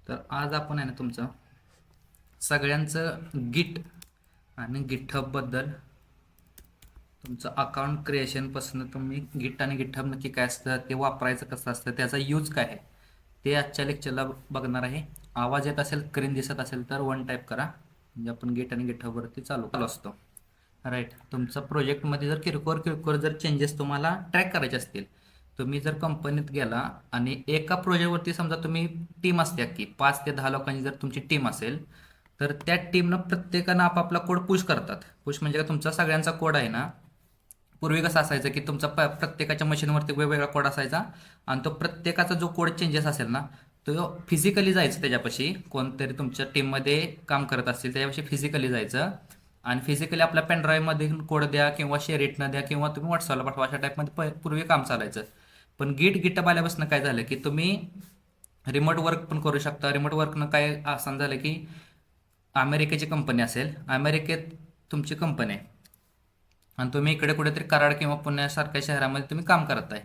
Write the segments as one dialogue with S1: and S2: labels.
S1: तर आज आपण आहे ना तुमचं सगळ्यांचं गिट आणि गिटहबबद्दल तुमचं अकाउंट क्रिएशनपासून तुम्ही गिट आणि गिटहब नक्की काय असतं, ते वापरायचं कसं असतं, त्याचा यूज काय आहे, ते आजच्या लेक्चरला बघणार आहे. आवाज येत असेल, स्क्रीन दिसत असेल तर वन टाईप करा, म्हणजे आपण गिट आणि गिटहबवरती चालू असतो. राईट. तुमचा प्रोजेक्टमध्ये जर किरकोळ किरकोळ जर चेंजेस तुम्हाला ट्रॅक करायचे असतील, तुम्ही जर कंपनीत गेला आणि एका प्रोजेक्टवरती समजा तुम्ही टीम असते की 5 ते 10 लोकांची जर तुमची टीम असेल, तर त्या टीमनं प्रत्येकानं आपापला कोड पुश करतात. पुश म्हणजे का, तुमचा सगळ्यांचा कोड आहे ना, पूर्वी कसं असायचं की तुमचा प्रत्येकाच्या मशीनवरती वेगवेगळा कोड असायचा आणि तो प्रत्येकाचा जो कोड चेंजेस असेल ना, तो फिजिकली जायचं त्याच्यापाशी, कोणतरी तुमच्या टीममध्ये काम करत असतील त्याच्यापाशी फिजिकली जायचं आणि फिजिकली आपल्या पेनड्राईव्हमध्ये कोड द्या किंवा शेअर इटनं द्या किंवा तुम्ही व्हॉट्सअपला पाठवा, अशा टाईपमध्ये पूर्वी काम चालायचं. पण गिटअप आल्यापासून काय झालं की तुम्ही रिमोट वर्क पण करू शकता. रिमोट वर्कनं काय आसान झालं की अमेरिकेची कंपनी असेल, अमेरिकेत तुमची कंपनी आहे आणि तुम्ही इकडे कुठेतरी कराड किंवा पुण्यासारख्या शहरामध्ये तुम्ही काम करत आहे,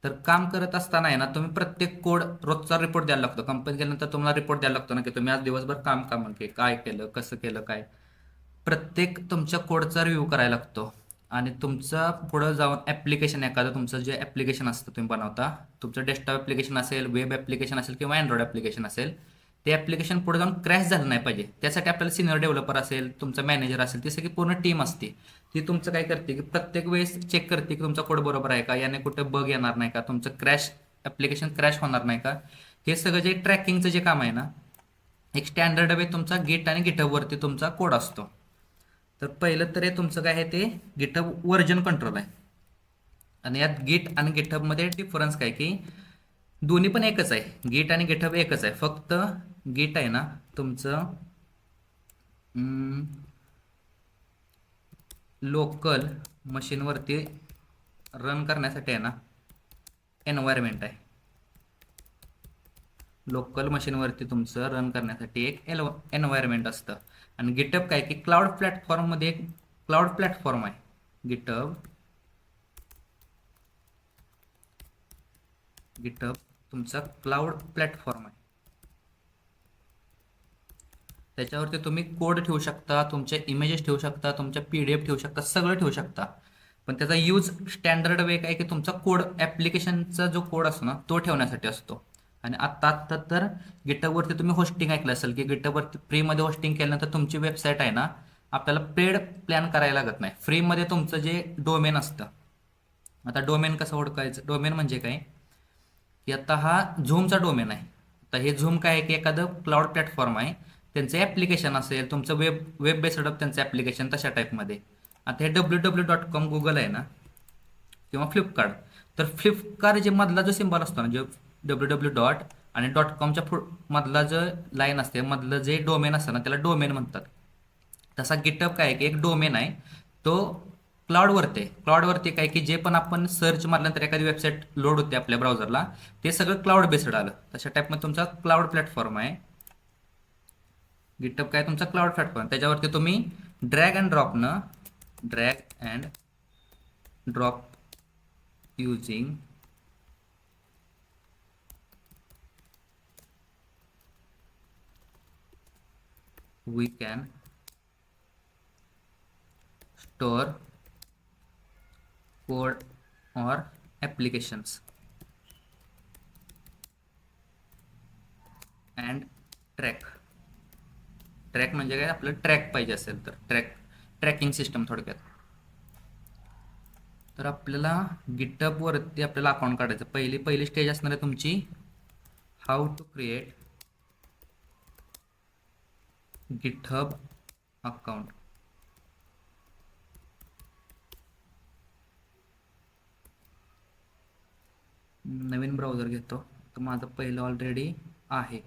S1: तर काम करत असताना आहे ना, तुम्ही प्रत्येक कोड रोजचा रिपोर्ट द्यायला लागतो. कंपनीत गेल्यानंतर तुम्हाला रिपोर्ट द्यायला लागतो ना, की तुम्ही आज दिवसभर काम काम केलं, काय केलं, कसं केलं, काय प्रत्येक तुमच्या कोडचा रिव्ह्यू करायला लागतो. आणि तुमचं पुढं जाऊन ॲप्लिकेशन, एखादं तुमचं जे ॲप्लिकेशन असतं तुम्ही बनवता, तुमचं डेस्कटॉप ॲप्लिकेशन असेल, वेब ॲप्लिकेशन असेल किंवा अँड्रॉइड ॲप्लिकेशन असेल, ते ॲप्लिकेशन पुढे जाऊन क्रॅश झालं नाही पाहिजे. त्यासाठी आपल्याला सिनियर डेव्हलपर असेल, तुमचा मॅनेजर असेल, ती सगळी पूर्ण टीम असते. ती तुमचं काय करते की प्रत्येक वेळेस चेक करते की तुमचा कोड बरोबर आहे का, याने कुठे बग येणार नाही का, तुमचं ॲप्लिकेशन क्रॅश होणार नाही का. हे सगळं जे ट्रॅकिंगचं जे काम आहे ना, एक स्टँडर्ड वे तुमचा गिट आणि गिटहबवरती तुमचा कोड असतो. तर पहिलं तर हे तुमचं काय आहे, ते गिटहब व्हर्जन कंट्रोल आहे. आणि यात गिट आणि गिटहबमध्ये डिफरन्स काय की दोन्ही पण एकच आहे, गिट आणि गिटहब एकच आहे. फक्त गिट आहे ना तुमचं लोकल मशीनवरती रन करण्यासाठी आहे ना, एन्व्हायरमेंट आहे. लोकल मशीनवरती तुमचं रन करण्यासाठी एक एन्व्हायरमेंट असतं. आणि गिटहब काय की क्लाउड प्लॅटफॉर्ममध्ये एक क्लाउड प्लॅटफॉर्म आहे गिटहब. गिटहब तुमचा क्लाउड प्लॅटफॉर्म आहे. त्याच्यावरती तुम्ही कोड ठेवू शकता, तुमचे इमेजेस ठेवू शकता, तुमच्या PDF ठेवू शकता, सगळं ठेवू शकता. पण त्याचा यूज स्टँडर्ड वे काय की तुमचा कोड, ॲप्लिकेशनचा जो कोड असतो ना, तो ठेवण्यासाठी असतो. आणि आत्ता तर गिटहबवरती तुम्ही होस्टिंग ऐकलं असेल की गिटहबवरती फ्रीमध्ये होस्टिंग केल्यानंतर तुमची वेबसाईट आहे ना, आपल्याला पेड प्लॅन करायला लागत नाही. फ्रीमध्ये तुमचं जे डोमेन असतं, आता डोमेन कसं ओळखायचं, डोमेन म्हणजे काय की आता हा झूमचा डोमेन आहे. आता हे झूम काय आहे की एखादं क्लाउड प्लॅटफॉर्म आहे, त्यांचं ॲप्लिकेशन असेल, तुमचं वेब बेस्ड त्यांचं ॲप्लिकेशन तशा टाईपमध्ये. आता हे www.com गुगल आहे ना किंवा फ्लिपकार्ट, तर फ्लिपकार्ट जे मधला जो सिम्बॉल असतो ना, जो www. आणि .comच्या मधला जो लाईन असते, मधलं जे डोमेन असतं ना, त्याला डोमेन म्हणतात. तसा गिटहब काय आहे की एक डोमेन आहे, तो क्लाउडवरती काय की जे पण आपण सर्च मारल्यानंतर एखादी वेबसाईट लोड होते आपल्या ब्राउझरला, ते सगळं क्लाउड बेस्ड आलं. तशा टाईपमध्ये तुमचा क्लाउड प्लॅटफॉर्म आहे गिटहब. काय तुमचा क्लाउड प्लॅटफॉर्म, त्याच्यावरती तुम्ही drag and drop using we can store code or applications and track म्हणजे काय, आपलं ट्रॅक पाहिजे असेल तर ट्रॅकिंग सिस्टम थोडक्यात. तर आपल्याला गिटहबवरती आपल्याला अकाउंट काढायचं. पहिली स्टेज असणार आहे तुमची, how to create GitHub account. नवीन ब्राउझर घेतो, तर माझं पहिलं ऑलरेडी आहे.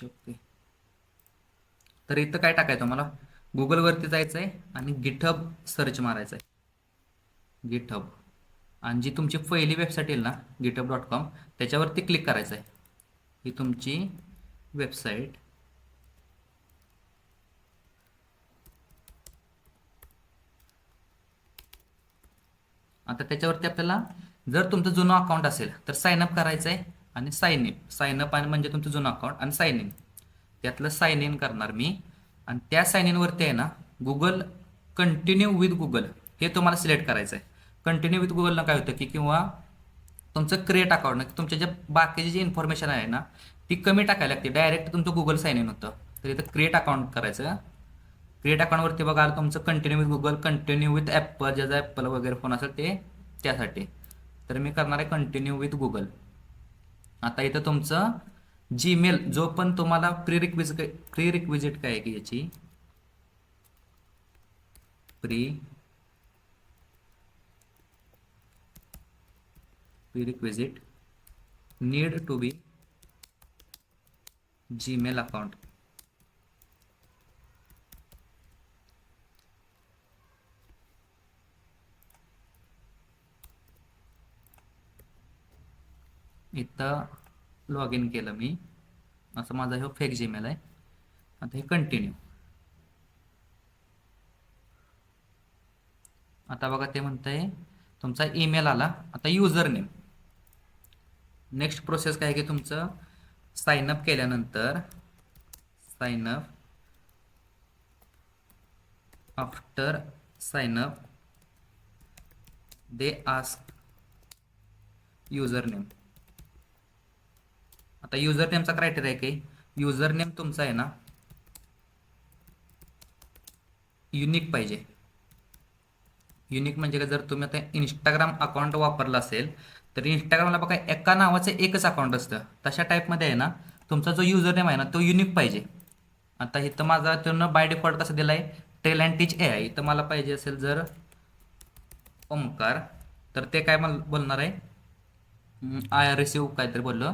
S1: ओके. तर इथं काय टाकायचं, मला गुगलवरती जायचं आहे आणि गिटहब सर्च मारायचं आहे, गिटहब. आणि जी तुमची पहिली वेबसाईट येईल ना, github.com, त्याच्यावरती क्लिक करायचं आहे. ही तुमची वेबसाईट. आता त्याच्यावरती आपल्याला जर तुमचं जुनं अकाउंट असेल तर साइन अप करायचं आहे आणि साइन अप आणि म्हणजे तुमचं जुनं अकाउंट आणि साइन इन, त्यातलं साइन इन करणार मी. आणि त्या साइन इनवरती आहे ना गुगल कंटिन्यू विथ गुगल हे तुम्हाला सिलेक्ट करायचं आहे. कंटिन्यू विथ गुगलनं काय होतं की किंवा तुमचं क्रिएट अकाउंट तुमच्या ज्या बाकीची जी इन्फॉर्मेशन आहे ना ती कमी टाकायला लागते, डायरेक्ट तुमचं गुगल साइन इन होतं. तर इथं क्रिएट अकाउंट करायचं. क्रिएट अकाउंटवरती बघा तुमचं continue with Google, continue with Apple, ज्याचा ॲपल वगैरे फोन असेल ते त्यासाठी. तर मी करणार आहे कंटिन्यू विथ गुगल. आता इथं तुमचं जीमेल जो पण तुम्हाला प्री रिक्विजिट काय आहे की याची prerequisite need to be Gmail account. इथं लॉग इन केलं मी, असं माझा हे फेक जीमेल आहे. आता हे कंटिन्यू. आता बघा ते म्हणतंय तुमचा ईमेल आला. आता युजर नेम, नेक्स्ट प्रोसेस काय आहे की तुमचं साइनअप केल्यानंतर sign up after sign up they ask user name. आता युजर नेमचा क्रायटेरिया आहे की युजर नेम तुमचा आहे ना युनिक पाहिजे. युनिक म्हणजे का जर तुम्ही आता इंस्टाग्राम अकाउंट वापरला असेल तर इंस्टाग्रामला बघा एका नावाचं एकच अकाउंट असतं, तशा टाईपमध्ये आहे ना तुमचा जो युजर नेम आहे ना तो युनिक पाहिजे. आता इथं माझा त्यानं बाय डिफॉल्ट कसं दिलं आहे टेल अँड टीच AI. इथं मला पाहिजे असेल जर ओमकार तर ते काय बोलणार आहे आय रिसीव काहीतरी बोललो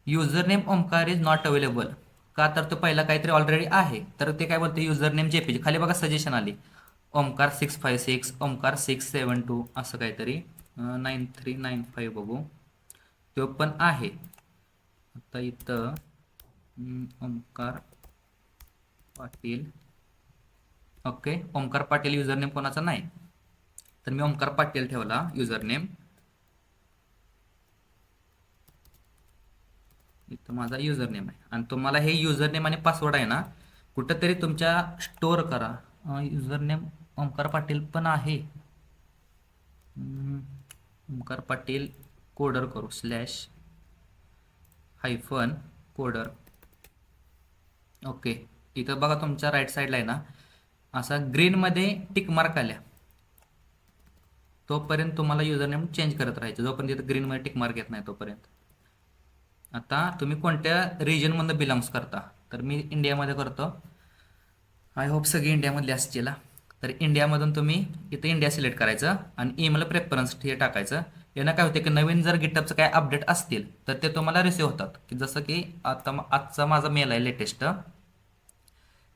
S1: user name Omkar is not available. का तर तो पहिला काहीतरी ऑलरेडी आहे, तर ते काय बोलते युजर नेम JPG. खाली बघा सजेशन आली ओमकार 656 ओमकार 672 असं काहीतरी 9395 बघू तो पण आहे. आता इथं Omkar Patil, okay Omkar Patil user name कोणाचा नाही, तर मी ओमकार पाटील ठेवला युजर नेम. इथं माझा युजर नेम आहे आणि तुम्हाला हे युजर नेम आणि पासवर्ड आहे ना कुठंतरी तुमच्या स्टोअर करा. युजर नेम ओमकार पाटील पण आहे, ओमकार पाटील कोडर करू /- कोडर. ओके इथं बघा तुमच्या राईट साईडला आहे ना असा ग्रीनमध्ये टिक मार्क आल्या तोपर्यंत तुम्हाला युजर नेम चेंज करत राहायचं, जोपर्यंत इथं ग्रीनमध्ये टिक मार्क येत नाही तोपर्यंत. आता तुम्ही कोणत्या रिजनमधून बिलॉंग्स करता, तर मी इंडियामध्ये करतो. आय होप सगळी इंडियामधली असतील. तर इंडियामधून तुम्ही इथं इंडिया सिलेक्ट करायचं आणि ईमेल प्रेफरन्स हे टाकायचं. यानं काय होते की नवीन जर गिटअपचं काय अपडेट असतील तर ते तुम्हाला रिसिव्ह होतात. की जसं की आता आजचा माझा मेल आहे लेटेस्ट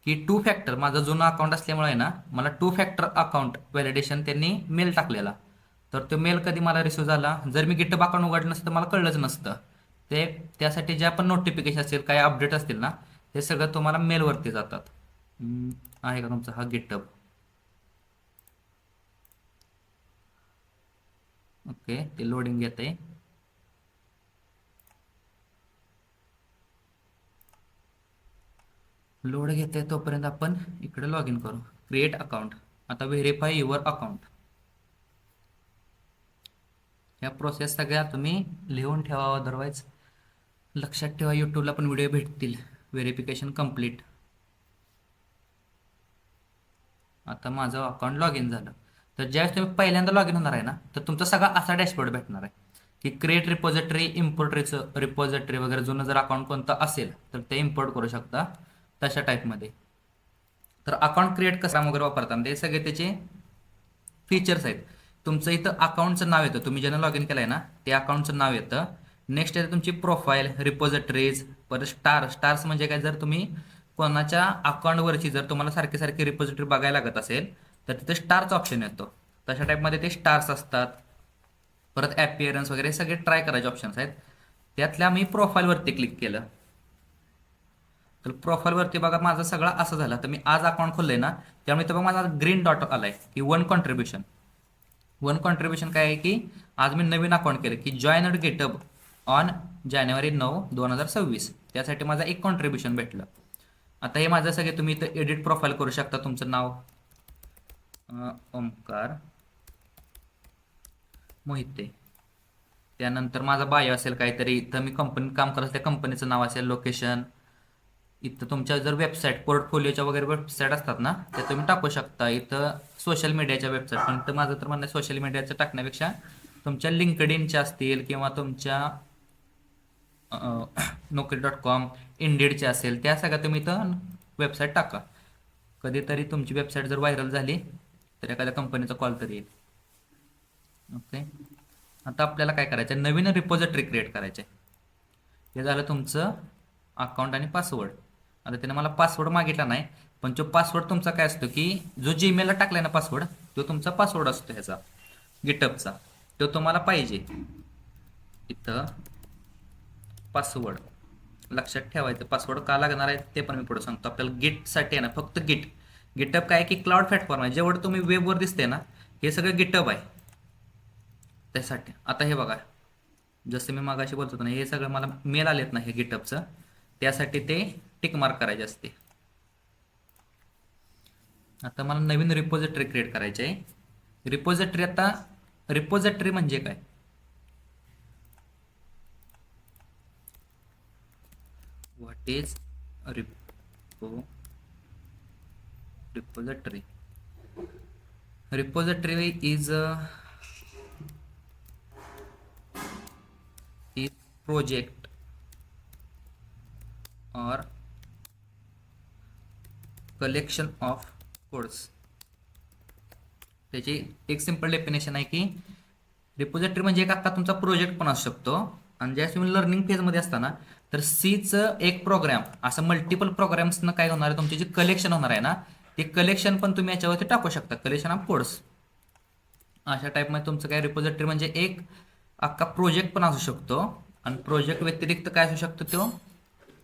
S1: की 2 फॅक्टर, माझं जुनं अकाउंट असल्यामुळे आहे ना मला 2 फॅक्टर अकाउंट व्हॅलिडेशन त्यांनी मेल टाकलेला. तर तो मेल कधी मला रिसिव्ह झाला, जर मी गिटअप अकाउंट उघडलं नसतं तर मला कळलंच नसतं. ते त्यासाठी ज्या पण नोटिफिकेशन असतील काय अपडेट असतील ना ते सगळं तुम्हाला मेलवरती जातात. आहे का तुमचा हा गिटअप? ओके ते लोडिंग घेते. लोड घेते तोपर्यंत आपण इकडे लॉग इन करू. Create account. आता व्हेरीफाय युअर अकाउंट. ह्या प्रोसेस सगळ्या तुम्ही लिहून ठेवा, अदरवाईज लक्षात ठेवा यूट्यूबला पण व्हिडिओ भेटतील. Verification complete. आता माझं अकाउंट लॉग इन झालं. तर ज्यावेळेस तुम्ही पहिल्यांदा लॉग इन होणार आहे ना तर तुमचा सगळा असा डॅशबोर्ड भेटणार आहे की क्रिएट रिपॉझिटरी, इम्पोर्ट रिपॉझिटरी वगैरे जुनं जर अकाउंट कोणतं असेल तर ते इम्पोर्ट करू शकता तशा टाईपमध्ये. तर अकाउंट क्रिएट कसा वगैरे वापरताना ते सगळे त्याचे फीचर्स आहेत. तुमचं इथं अकाउंटचं नाव येतं, तुम्ही ज्यानं लॉग इन केलं आहे ना ते अकाउंटचं नाव येतं. नेक्स्ट येतं तुमची प्रोफाईल, रिपॉझिटरीज, परत स्टार्स म्हणजे काय जर तुम्ही कोणाच्या अकाउंटवरची जर तुम्हाला सारखी सारखी रिपॉझिटरी बघायला लागत असेल तर तिथे स्टारचा ऑप्शन येतो. तशा टाईपमध्ये ते स्टार्स असतात. परत ॲपिअरन्स वगैरे सगळे ट्राय करायचे ऑप्शन्स आहेत. त्यातल्या मी प्रोफाईलवरती क्लिक केलं तर प्रोफाईलवरती बघा माझं सगळं असं झालं. तर मी आज अकाउंट खोललंय ना त्यामुळे तर बघा माझा ग्रीन डॉट आलाय की 1 कॉन्ट्रीब्युशन. वन कॉन्ट्रीब्युशन काय आहे की आज मी नवीन अकाउंट केलं की जॉईन गिटहब ऑन जानेवारी 9, 2026. त्यासाठी माझा एक कॉन्ट्रीब्युशन भेटलं. आता हे माझं सगळे तुम्ही इथं एडिट प्रोफाईल करू शकता. तुमचं नाव ओमकार मोहिते, त्यानंतर माझा बायो असेल काहीतरी, इथं मी कंपनीत काम करत त्या कंपनीचं नाव असेल, लोकेशन, इथं तुमच्या जर वेबसाईट पोर्टफोलिओच्या वगैरे वेबसाईट असतात ना त्या तुम्ही टाकू शकता. इथं सोशल मीडियाच्या वेबसाईट, पण इथं माझं तर म्हणणं सोशल मीडियाचं टाकण्यापेक्षा तुमच्या लिंकडइनच्या असतील किंवा तुमच्या Naukri.com, इंडिडचे असेल त्या सगळ्या तुम्ही इथं वेबसाईट टाका. कधीतरी तुमची वेबसाईट जर व्हायरल झाली तर एखाद्या कंपनीचा कॉल तरी येईल. ओके, आता आपल्याला काय करायचं, नवीन रिपोजिटरी क्रिएट करायचे. हे झालं तुमचं अकाउंट आणि पासवर्ड. आता त्याने मला पासवर्ड मागितला नाही, पण तो पासवर्ड तुमचा काय असतो की जो जीमेलला टाकलाय ना पासवर्ड, तो तुमचा पासवर्ड असतो ह्याचा गिटहबचा, तो तुम्हाला पाहिजे. इथं पासवर्ड लक्षात ठेवायचं. पासवर्ड का लागणार आहे ते पण मी पुढे सांगतो. आपल्याला गिटसाठी आहे ना फक्त गिटहब काय आहे की क्लाउड प्लॅटफॉर्म आहे. जेवढं तुम्ही वेबवर दिसते ना हे सगळं गिटहब आहे त्यासाठी. आता हे बघा, जसं मी मागाशी बोलत होतो ना, हे सगळं मला मेल आलेत ना हे गिटहबचं, त्यासाठी ते टिक मार्क करायचे असते. आता मला नवीन रिपोजिटरी क्रिएट करायची आहे. रिपोजिटरी म्हणजे काय, what is repository? Repository is project or collection of codes. त्याची एक सिंपल डेफिनेशन आहे की रिपोजिटरी म्हणजे एक अख्खा तुमचा प्रोजेक्ट पण असू शकतो. आणि ज्यावेळेस तुम्ही लर्निंग फेजमध्ये असताना तर सीचं एक प्रोग्राम असं मल्टिपल प्रोग्राम्सनं काय होणार आहे, तुमचे जे कलेक्शन होणार आहे ना ते कलेक्शन पण तुम्ही याच्यावरती टाकू शकता, कलेक्शन ऑफ कोड्स. अशा टाईपमध्ये तुमचं काय रिपोजिटरी म्हणजे एक अख्खा प्रोजेक्ट पण असू शकतो. आणि प्रोजेक्ट व्यतिरिक्त काय असू शकतो, तो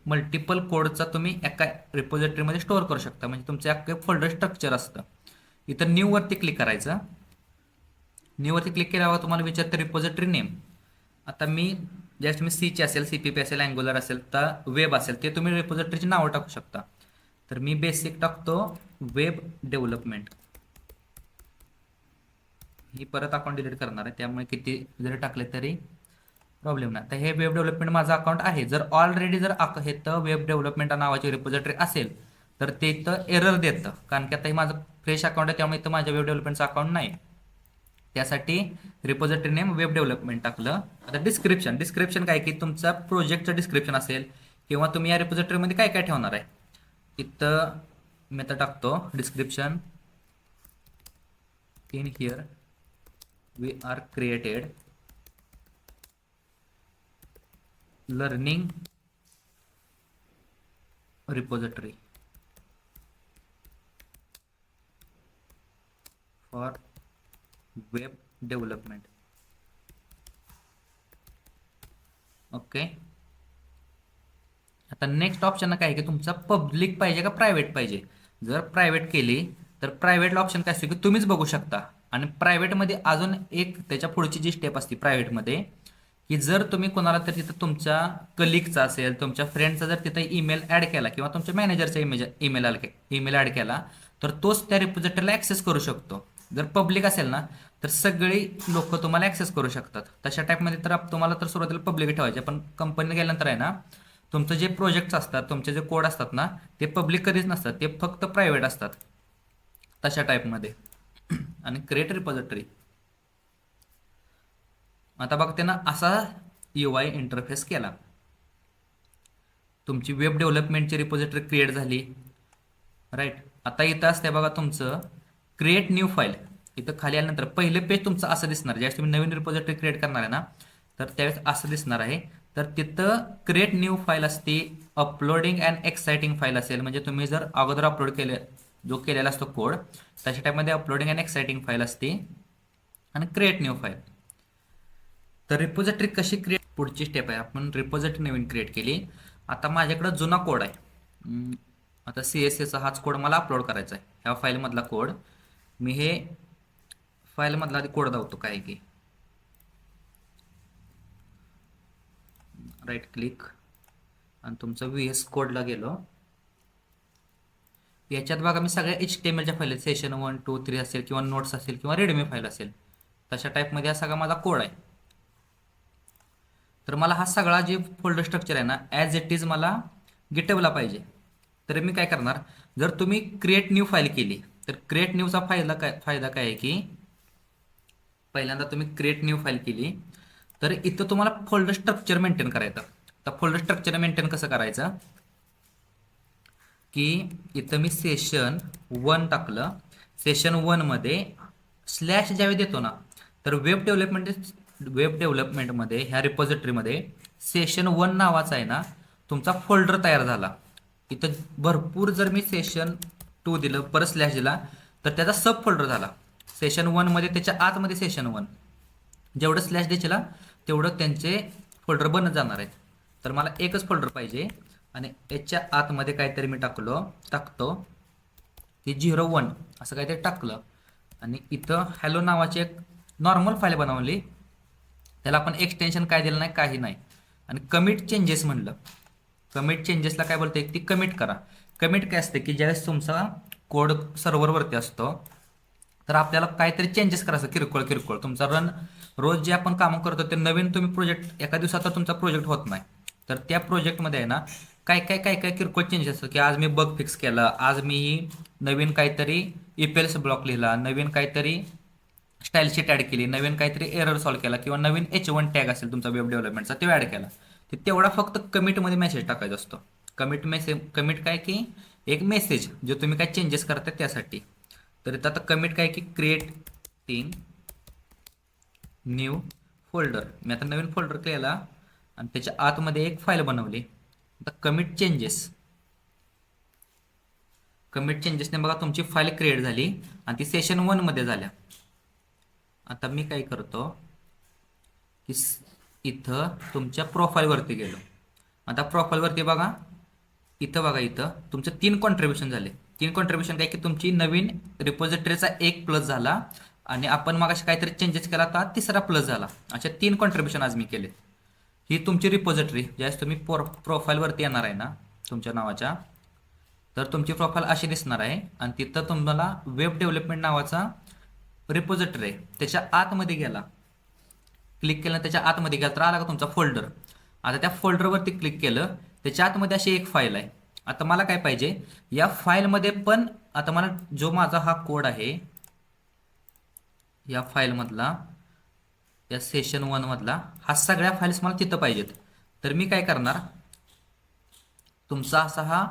S1: मल्टिपल कोडचा तुम्ही एका रिपोजिटरीमध्ये स्टोअर करू शकता. म्हणजे तुमचं अख्खे फोल्डर स्ट्रक्चर असतं. इथं न्यू वरती क्लिक करायचं. न्यू वरती क्लिक केल्यावर तुम्हाला विचारतं रिपोजिटरी नेम. आता मी ज्यावेळेस तुम्ही सीची असेल, CPP असेल, अँग्युलर असेल, तर वेब असेल, ते तुम्ही रिपोजिटरीची नावं टाकू शकता. तर मी बेसिक टाकतो वेब डेव्हलपमेंट. ही परत अकाउंट डिलीट करणार आहे, त्यामुळे किती जरी टाकले तरी प्रॉब्लेम नाही. तर हे वेब डेव्हलपमेंट माझं अकाउंट आहे. जर ऑलरेडी जर हे तर वेब डेव्हलपमेंट नावाची रिपोजिटरी असेल तर ते इथं एरर देतं, कारण की आता हे माझं फ्रेश अकाउंट आहे, त्यामुळे इथं माझ्या वेब डेव्हलपमेंटचं अकाउंट नाही. त्यासाठी रिपोजिटरी नेम वेब डेव्हलपमेंट टाकलं. आता डिस्क्रिप्शन काय की तुमचा प्रोजेक्टचं डिस्क्रिप्शन असेल किंवा तुम्ही या रिपोजिटरीमध्ये काय काय ठेवणार आहे. इथं मी आता टाकतो description. In here we are created learning repository for web development. Okay, आता नेक्स्ट ऑप्शन काय आहे की तुमचा पब्लिक पाहिजे का प्रायव्हेट पाहिजे. जर प्रायव्हेट केली तर प्रायव्हेटला ऑप्शन काय असतो की तुम्हीच बघू शकता. आणि प्रायव्हेटमध्ये अजून एक त्याच्या पुढची जी स्टेप असते प्रायव्हेटमध्ये, की जर तुम्ही कोणाला तर तिथं तुमच्या कलिगचा असेल, तुमच्या फ्रेंडचा जर तिथं ईमेल ॲड केला किंवा तुमच्या मॅनेजरचा ईमेल ॲड केला तर तोच त्या रिपोजिटरीला ॲक्सेस करू शकतो. जर पब्लिक असेल ना तर सगळी लोक तुम्हाला ॲक्सेस करू शकतात. तशा टाईपमध्ये तर तुम्हाला तर सुरुवातीला पब्लिक ठेवायचे, पण कंपनीला गेल्यानंतर आहे ना तुमचं जे प्रोजेक्ट्स असतात, तुमचे जे कोड असतात ना ते पब्लिक कधीच नसतात, ते फक्त प्रायव्हेट असतात तशा टाईपमध्ये. आणि क्रिएट रिपोजिटरी, आता बघते ना असा UI इंटरफेस केला. तुमची वेब डेव्हलपमेंटची रिपोजिटरी क्रिएट झाली, राईट. आता इथं असते बघा तुमचं क्रिएट न्यू फाईल. इथं खाली आल्यानंतर पहिलं पेज तुमचं असं दिसणार. ज्यावेळेस तुम्ही नवीन रिपोजिटरी क्रिएट करणार आहे ना तर त्यावेळेस असं दिसणार आहे. तर तिथं क्रिएट न्यू फाईल असते, अपलोडिंग अँड एक्साइटिंग फाईल असेल, म्हणजे तुम्ही जर अगोदर अपलोड जो केलेला असतो कोड तशा टाईपमध्ये अपलोडिंग अँड एक्साइटिंग फाईल असते, आणि क्रिएट न्यू फाईल. तर रिपोजिटरी कशी क्रिएट, पुढची स्टेप आहे. आपण रिपोजिटरी नवीन क्रिएट केली. आता माझ्याकडे जुना कोड आहे. आता CSS हाच कोड मला अपलोड करायचा आहे, ह्या फाईलमधला कोड. मी हे फाईलमधला आधी कोड धावतो काय की, राईट क्लिक आणि तुमचं VS कोडला गेलो. याच्यात बघा मी सगळ्या HTMLच्या फाईल आहेत, सेशन 1 2 3 असेल किंवा नोट्स असेल किंवा रेडमी फाईल असेल, तशा टाईपमध्ये हा सगळा माझा कोड आहे. तर मला हा सगळा जे फोल्डर स्ट्रक्चर आहे ना ॲज इट इज मला गिटहबला पाहिजे. तर मी काय करणार, जर तुम्ही क्रिएट न्यू फाईल केली तर क्रिएट न्यूचा फायदा काय आहे की, पहिल्यांदा तुम्ही क्रिएट न्यू फाईल केली तर इथं तुम्हाला फोल्डर स्ट्रक्चर मेंटेन करायचं. तर फोल्डर स्ट्रक्चर मेंटेन कसं करायचं की, इथं मी सेशन 1 टाकलं. सेशन 1 मध्ये स्लॅश ज्यावेळी देतो ना, तर वेब डेव्हलपमेंटमध्ये ह्या रिपॉझिटरीमध्ये सेशन 1 नावाचा आहे ना तुमचा फोल्डर तयार झाला. इथं भरपूर जर मी सेशन 2 दिलं परत स्लॅश दिला तर त्याचा सब फोल्डर झाला. सेशन 1 मध्ये त्याच्या आतमध्ये सेशन 1 जेवढं स्लॅश द्यायला तेवढं त्यांचे फोल्डर बनत जाणार आहेत. तर मला एकच फोल्डर पाहिजे आणि याच्या आतमध्ये काहीतरी मी टाकतो की 01 असं काहीतरी टाकलं आणि इथं हॅलो नावाची एक नॉर्मल फाईल बनवली. त्याला आपण एक्सटेन्शन काय दिलं नाही, काही नाही. आणि कमिट चेंजेस म्हणलं. कमिट चेंजेसला काय बोलते, ती कमिट करा. कमिट काय असते की ज्यावेळेस तुमचा कोड सर्व्हरवरती असतो तर आपल्याला काहीतरी चेंजेस करायचं किरकोळ तुमचा रोज जे आपण कामं करतो ते नवीन तुम्ही प्रोजेक्ट एका दिवसात तुमचा प्रोजेक्ट होत नाही. तर त्या प्रोजेक्टमध्ये आहे ना काय किरकोळ चेंजेस असतात की आज मी बग फिक्स केलं, आज मी नवीन काहीतरी EPLS ब्लॉक लिहिला, नवीन काहीतरी स्टाईल शीट ॲड केली, नवीन काहीतरी एरर सॉल्व्ह केला किंवा नवीन H1 टॅग असेल तुमचा वेब डेव्हलपमेंटचा तो ॲड केला. ते तेवढा फक्त कमिटमध्ये मेसेज टाकायचा असतो. कमिट काय की एक मेसेज जो तुम्ही काय चेंजेस करताय त्यासाठी. तर इथं आता कमिट काय की क्रिएट 3 न्यू फोल्डर. मी आता नवीन फोल्डर केला आणि त्याच्या आतमध्ये एक फाईल बनवली. आता कमिट चेंजेसने बघा तुमची फाईल क्रिएट झाली आणि ती सेशन 1 मध्ये झाल्या. आता मी काय करतो की इथं तुमच्या प्रोफाईलवरती गेलो. आता प्रोफाईलवरती बघा इथं तुमचं 3 कॉन्ट्रीब्युशन झाले. 3 कॉन्ट्रीब्युशन काय की तुमची नवीन रिपॉझिटरीचा 1 प्लस झाला आणि आपण मगाशी काहीतरी चेंजेस केला तर 3रा प्लस झाला. अशा 3 कॉन्ट्रीब्युशन आज मी केले. ही तुमची रिपॉझिटरी ज्यावेळेस तुम्ही प्रोफाईलवरती येणार आहे ना तुमच्या नावाच्या, तर तुमची प्रोफाईल अशी दिसणार आहे आणि तिथं तुम्हाला वेब डेव्हलपमेंट नावाचा रिपॉझिटरी आहे. त्याच्या आतमध्ये गेला, क्लिक केलं त्याच्या आतमध्ये गेला तर आला का तुमचा फोल्डर. आता त्या फोल्डरवरती क्लिक केलं, त्याच्या आतमध्ये अशी एक फाईल आहे. आता मला काय पाहिजे, या फाईलमध्ये पण आता मला जो माझा हा कोड आहे या फाईलमधला, या सेशन 1 मधला हा सगळ्या फाईल्स मला तिथं पाहिजेत. तर मी काय करणार, तुमचा असा हा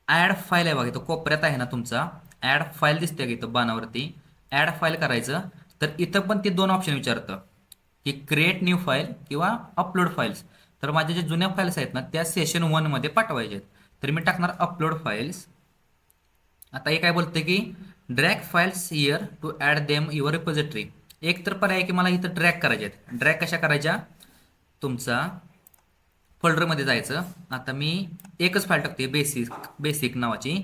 S1: ॲड फाईल आहे बघा, इथं कोपऱ्यात आहे ना तुमचा ॲड फाईल दिसते का इथं बाणावरती, ॲड फाईल करायचं. तर इथं पण ते 2 ऑप्शन विचारतं की क्रिएट न्यू फाईल किंवा अपलोड फाईल्स. तर माझ्या ज्या जुन्या फाईल्स आहेत ना त्या सेशन 1 मध्ये पाठवायचे आहेत. तर मी टाकणार अपलोड फाईल्स. आता हे काय बोलते की drag files here to add them your repository. एक तर पर्याय की मला इथं ड्रॅग करायचे आहेत. ड्रॅग कशा करायच्या, तुमचा फोल्डरमध्ये जायचं. आता मी एकच फाईल टाकते बेसिक नावाची.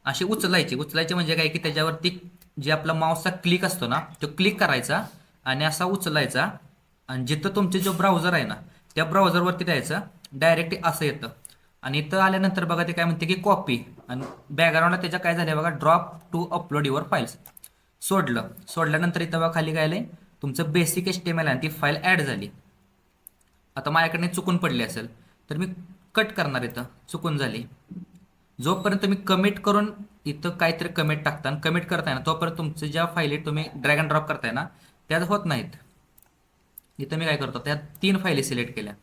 S1: अशी उचलायची म्हणजे काय की त्याच्यावरती जे आपला माऊसचा क्लिक असतो ना तो क्लिक करायचा आणि असा उचलायचा आणि जिथं तुमचे जो ब्राउझर आहे ना त्या ब्राउझरवरती द्यायचं. डायरेक्ट असं येतं आणि इथं आल्यानंतर बघा ते काय म्हणते की कॉपी आणि बॅकग्राऊंडला त्याच्या काय झालं बघा, drop to upload your files. सोडल्यानंतर इथं बघा खाली काय आलंय, तुमचं बेसिक HTML आहे ती फाईल ॲड झाली. आता माझ्याकडे चुकून पडली असेल तर मी कट करणार, इथं चुकून झाली. जोपर्यंत तुम्ही कमिट करून इथं काहीतरी कमिट टाकता आणि कमिट करताय ना तोपर्यंत तुमच्या ज्या फाईली तुम्ही ड्रॅग अँड ड्रॉप करताय ना त्यात होत नाहीत. इथं मी काय करतो, त्या 3 फाईली सिलेक्ट केल्या,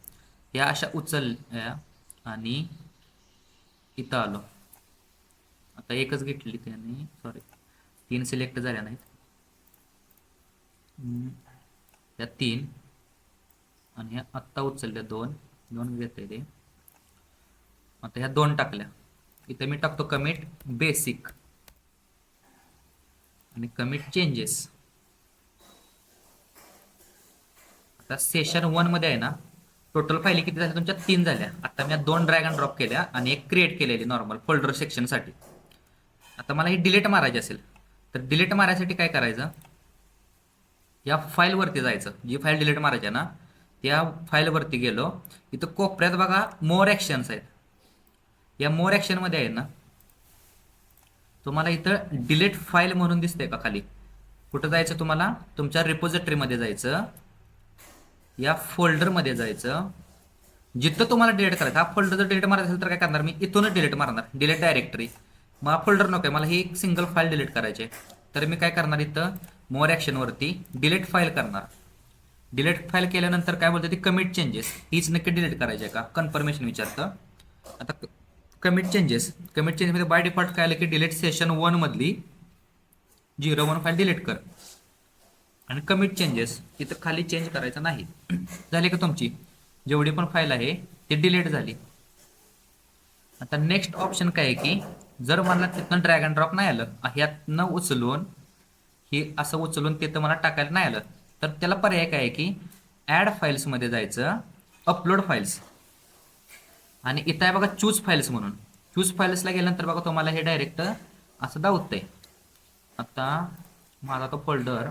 S1: या अशा उचलल्या आणि इथं आलो. आता एकच घेतली त्याने, सॉरी 3 सिलेक्ट झाल्या नाहीत, त्या 3 आणि ह्या आत्ता उचलल्या 2 घेते ते. आता ह्या 2 टाकल्या. इथं मी टाकतो कमिट बेसिक आणि कमिट चेंजेस. आता सेशन 1 मध्ये आहे ना टोटल फाईली किती झाल्या तुमच्या, 3 झाल्या. आता मी 2 ड्रॅग अँड ड्रॉप केल्या आणि एक क्रिएट केलेली नॉर्मल फोल्डर सेक्शनसाठी. आता मला ही डिलीट मारायची असेल तर डिलीट मारायसाठी काय करायचं, या फाईलवरती जायचं, जी फाईल डिलीट मारायची आहे ना त्या फाईलवरती गेलो, इथं कोपऱ्यात बघा मोर ॲक्शन्स आहेत. या मोर ॲक्शनमध्ये आहे ना तुम्हाला इथं डिलीट फाईल म्हणून दिसतंय का खाली, कुठं जायचं तुम्हाला, तुमच्या रिपोजिटरीमध्ये जायचं, या फोल्डरमध्ये जायचं, जिथं तुम्हाला डिलीट करायचं. हा फोल्डर जर डिलीट मारायचा असेल तर काय करणार मी, इथूनच डिलीट मारणार, डिलीट डायरेक्टरी. मला फोल्डर नको आहे, मला ही एक सिंगल फाईल डिलीट करायची आहे. तर मी काय करणार, इथं मोर ॲक्शनवरती डिलीट फाईल करणार. डिलीट फाईल केल्यानंतर काय बोलतं ती कमिट चेंजेस, हीच नक्की डिलीट करायची आहे का, कन्फर्मेशन विचारतं. आता कमिट चेंजेसमध्ये बाय डिफॉल्ट काय आलं की डिलीट सेशन 1 मधली 01 फाईल डिलीट कर, आणि कमिट चेंजेस इथं खाली चेंज करायचं नाही. झाली का तुमची जेवढी पण फाईल आहे ती डिलीट झाली. आता नेक्स्ट ऑप्शन काय आहे की जर मला तिथनं ड्रॅग अँड ड्रॉप नाही आलं, ह्यातनं उचलून ही असं उचलून तिथं मला टाकायला नाही आलं, तर त्याला पर्याय काय आहे की ॲड फाईल्समध्ये जायचं, अपलोड फाईल्स, आणि इथं आहे बघा चूज फाईल्स म्हणून. चूज फाईल्सला गेल्यानंतर बघा तुम्हाला हे डायरेक्ट असं दावतंय. आता माझा तो फोल्डर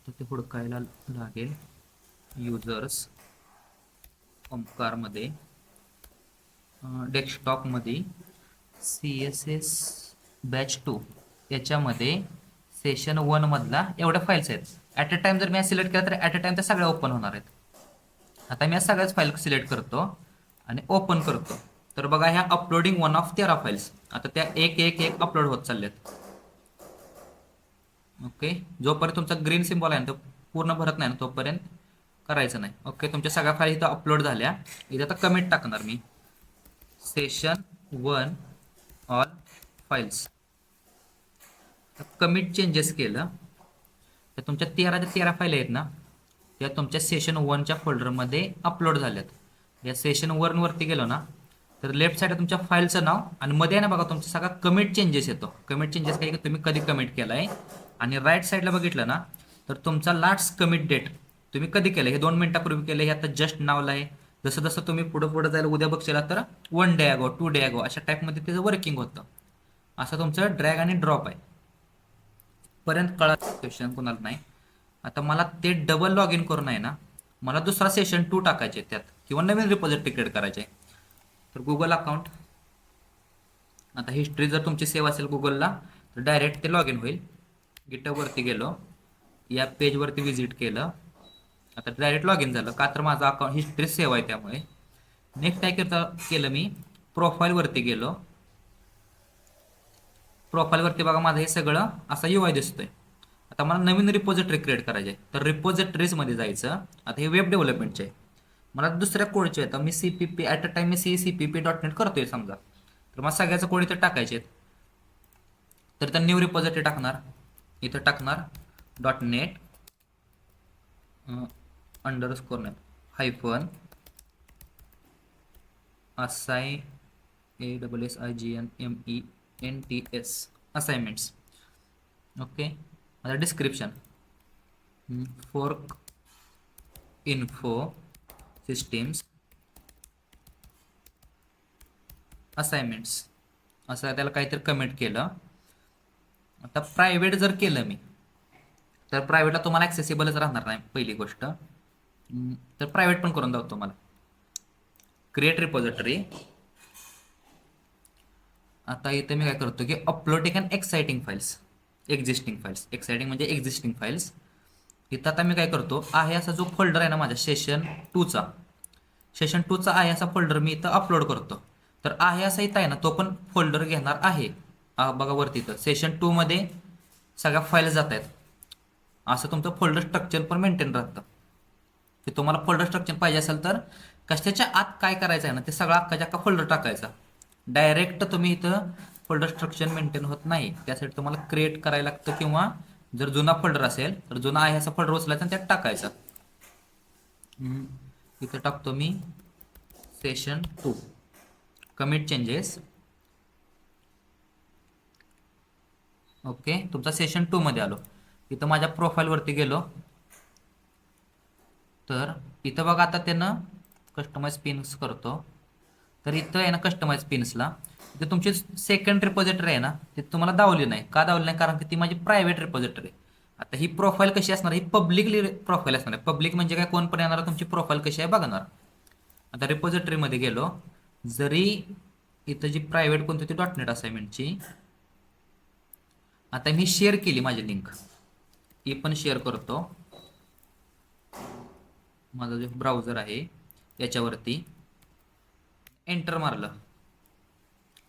S1: ते हुडकायला लागेल, युजर्स ओमकारमध्ये डेस्कटॉपमध्ये CSS बॅच 2 याच्यामध्ये सेशन 1 मधला एवढ्या फाईल्स आहेत. ॲट अ टाइम जर मी सिलेक्ट केलं तर ॲट अ टाइम त्या सगळ्या ओपन होणार आहेत. आता मी या सगळ्याच फाईल सिलेक्ट करतो आणि ओपन करतो. तर बघा ह्या अपलोडिंग 1 ऑफ 13 फाईल्स, आता त्या एक एक एक अपलोड होत चालल्यात. ओके, जोपर्यंत तुमचा ग्रीन सिम्बॉल आहे ना तो पूर्ण भरत नाही ना तोपर्यंत करायचं नाही. ओके, तुमच्या सगळ्या फाईल इथं अपलोड झाल्या. इथे आता कमेंट टाकणार मी, session 1 all files. Commit changes केलं तर तुमच्या 13 फाईल आहेत ना त्या तुमच्या सेशन 1च्या फोल्डरमध्ये अपलोड झाल्यात. या सेशन 1 वरती गेलो ना तर लेफ्ट साईडला तुमच्या फाईलचं नाव आणि मध्ये आहे ना बघा तुमचा सगळा कमिट चेंजेस येतो. कमिट चेंजेस काय की तुम्ही कधी कमिट केलाय, आणि राईट साईडला बघितलं ना तर तुमचा लास्ट कमिट डेट तुम्ही कधी केलं, हे 2 मिनिटापूर्वी केलं, हे आता जस्ट नावला आहे. जसं जसं तुम्ही पुढं पुढं जायला उद्या बघशीला तर 1 डे अगो 2 डे अगो अशा टाईपमध्ये त्याचं वर्किंग होतं. असं तुमचं ड्रॅग आणि ड्रॉप आहे. पर्यंत कळत क्वेश्चन कोणाला नाही. आता मला ते डबल लॉग इन करून आहे ना मला दुसरा सेशन 2 टाकायचे त्यात, किंवा नवीन रिपॉझिटरी क्रिएट करायचे. तर गुगल अकाउंट, आता हिस्ट्री जर तुमची सेव्ह असेल गुगलला तर डायरेक्ट ते लॉग इन होईल. गिटहबवरती गेलो, या पेजवरती व्हिजिट केलं, आता डायरेक्ट लॉग इन झालं का तर माझं अकाउंट हिस्ट्री सेव्ह आहे त्यामुळे. नेक्स्ट काय केलं मी, प्रोफाईलवरती गेलो. प्रोफाईलवरती बघा माझं हे सगळं असा UI दिसतोय. आता मला नवीन रिपॉझिटरी क्रिएट करायचे आहे तर रिपॉझिटरीजमध्ये जायचं. आता हे वेब डेव्हलपमेंटचे आहे, मला दुसऱ्या कोडचे आहेत. मी CPP at a time me CPP.NET करतोय समजा, तर मला सगळ्याचं कोड इथं टाकायचे आहेत. तर त्या न्यू रिपॉझिटरी टाकणार, इथं टाकणार .NET अंडरस्कोर नाही हायफन असाई ASSIGNMENTS असाइनमेंट्स. ओके, आता description fork info systems assignments असं त्याला काहीतरी कमेंट केलं. आता प्रायव्हेट जर केलं मी तर प्रायव्हेटला तुम्हाला ॲक्सेसिबलच राहणार नाही पहिली गोष्ट. तर प्रायव्हेट पण करून दाखवतो तुम्हाला. क्रिएट रिपॉझिटरी, आता इथे मी काय करतो की uploading and exciting files, existing files, exciting म्हणजे एक्झिस्टिंग फाईल्स. इथं आता मी काय करतो, आहे असा जो फोल्डर आहे ना माझ्या सेशन 2चा आहे असा फोल्डर मी इथं अपलोड करतो. तर आहे असा इथं आहे ना तो पण फोल्डर घेणार आहे. बघा वरती इथं सेशन 2 मध्ये सगळ्या फाईल जात आहेत. असं तुमचं फोल्डर स्ट्रक्चर पण मेंटेन राहतं. की तुम्हाला फोल्डर स्ट्रक्चर पाहिजे असेल तर कशाच्या आत काय करायचं आहे ना ते सगळा अख्खाच्या अख्खा फोल्डर टाकायचा. डायरेक्ट तुम्ही इथं फोल्डर स्ट्रक्चर मेंटेन होत नाही, त्यासाठी तुम्हाला क्रिएट करायला लागतं, किंवा जर जुना फोल्डर असेल तर जुना आहे असा फोल्डर उचलायचा आणि त्यात टाकायचा. इथं टाकतो मी सेशन 2, कमिट चेंजेस. ओके, तुमचा सेशन 2 मध्ये आलो. इथं माझ्या प्रोफाईलवरती गेलो तर इथं बघा आता त्यानं कस्टमाइज पिन्स करतो. तर इथं आहे ना कस्टमाइज पिन्सला ते तुमची सेकंड रिपॉझिटरी आहे ना, ते तुम्हाला दावली नाही. का दावली नाही? कारण की ती माझी प्रायव्हेट रिपॉझिटरी आहे. आता ही प्रोफाईल कशी असणार? ही पब्लिकली प्रोफाईल असणार आहे. पब्लिक म्हणजे काय, कोण पण येणार तुमची प्रोफाईल कशी आहे बघणार. आता रिपॉझिटरीमध्ये गेलो, जरी इथं जी प्रायव्हेट कोणती होती .NET असाइनमेंटची, आता मी शेअर केली माझी लिंक, ती पण शेअर करतो. माझा जो ब्राउझर आहे याच्यावरती एंटर मारलं,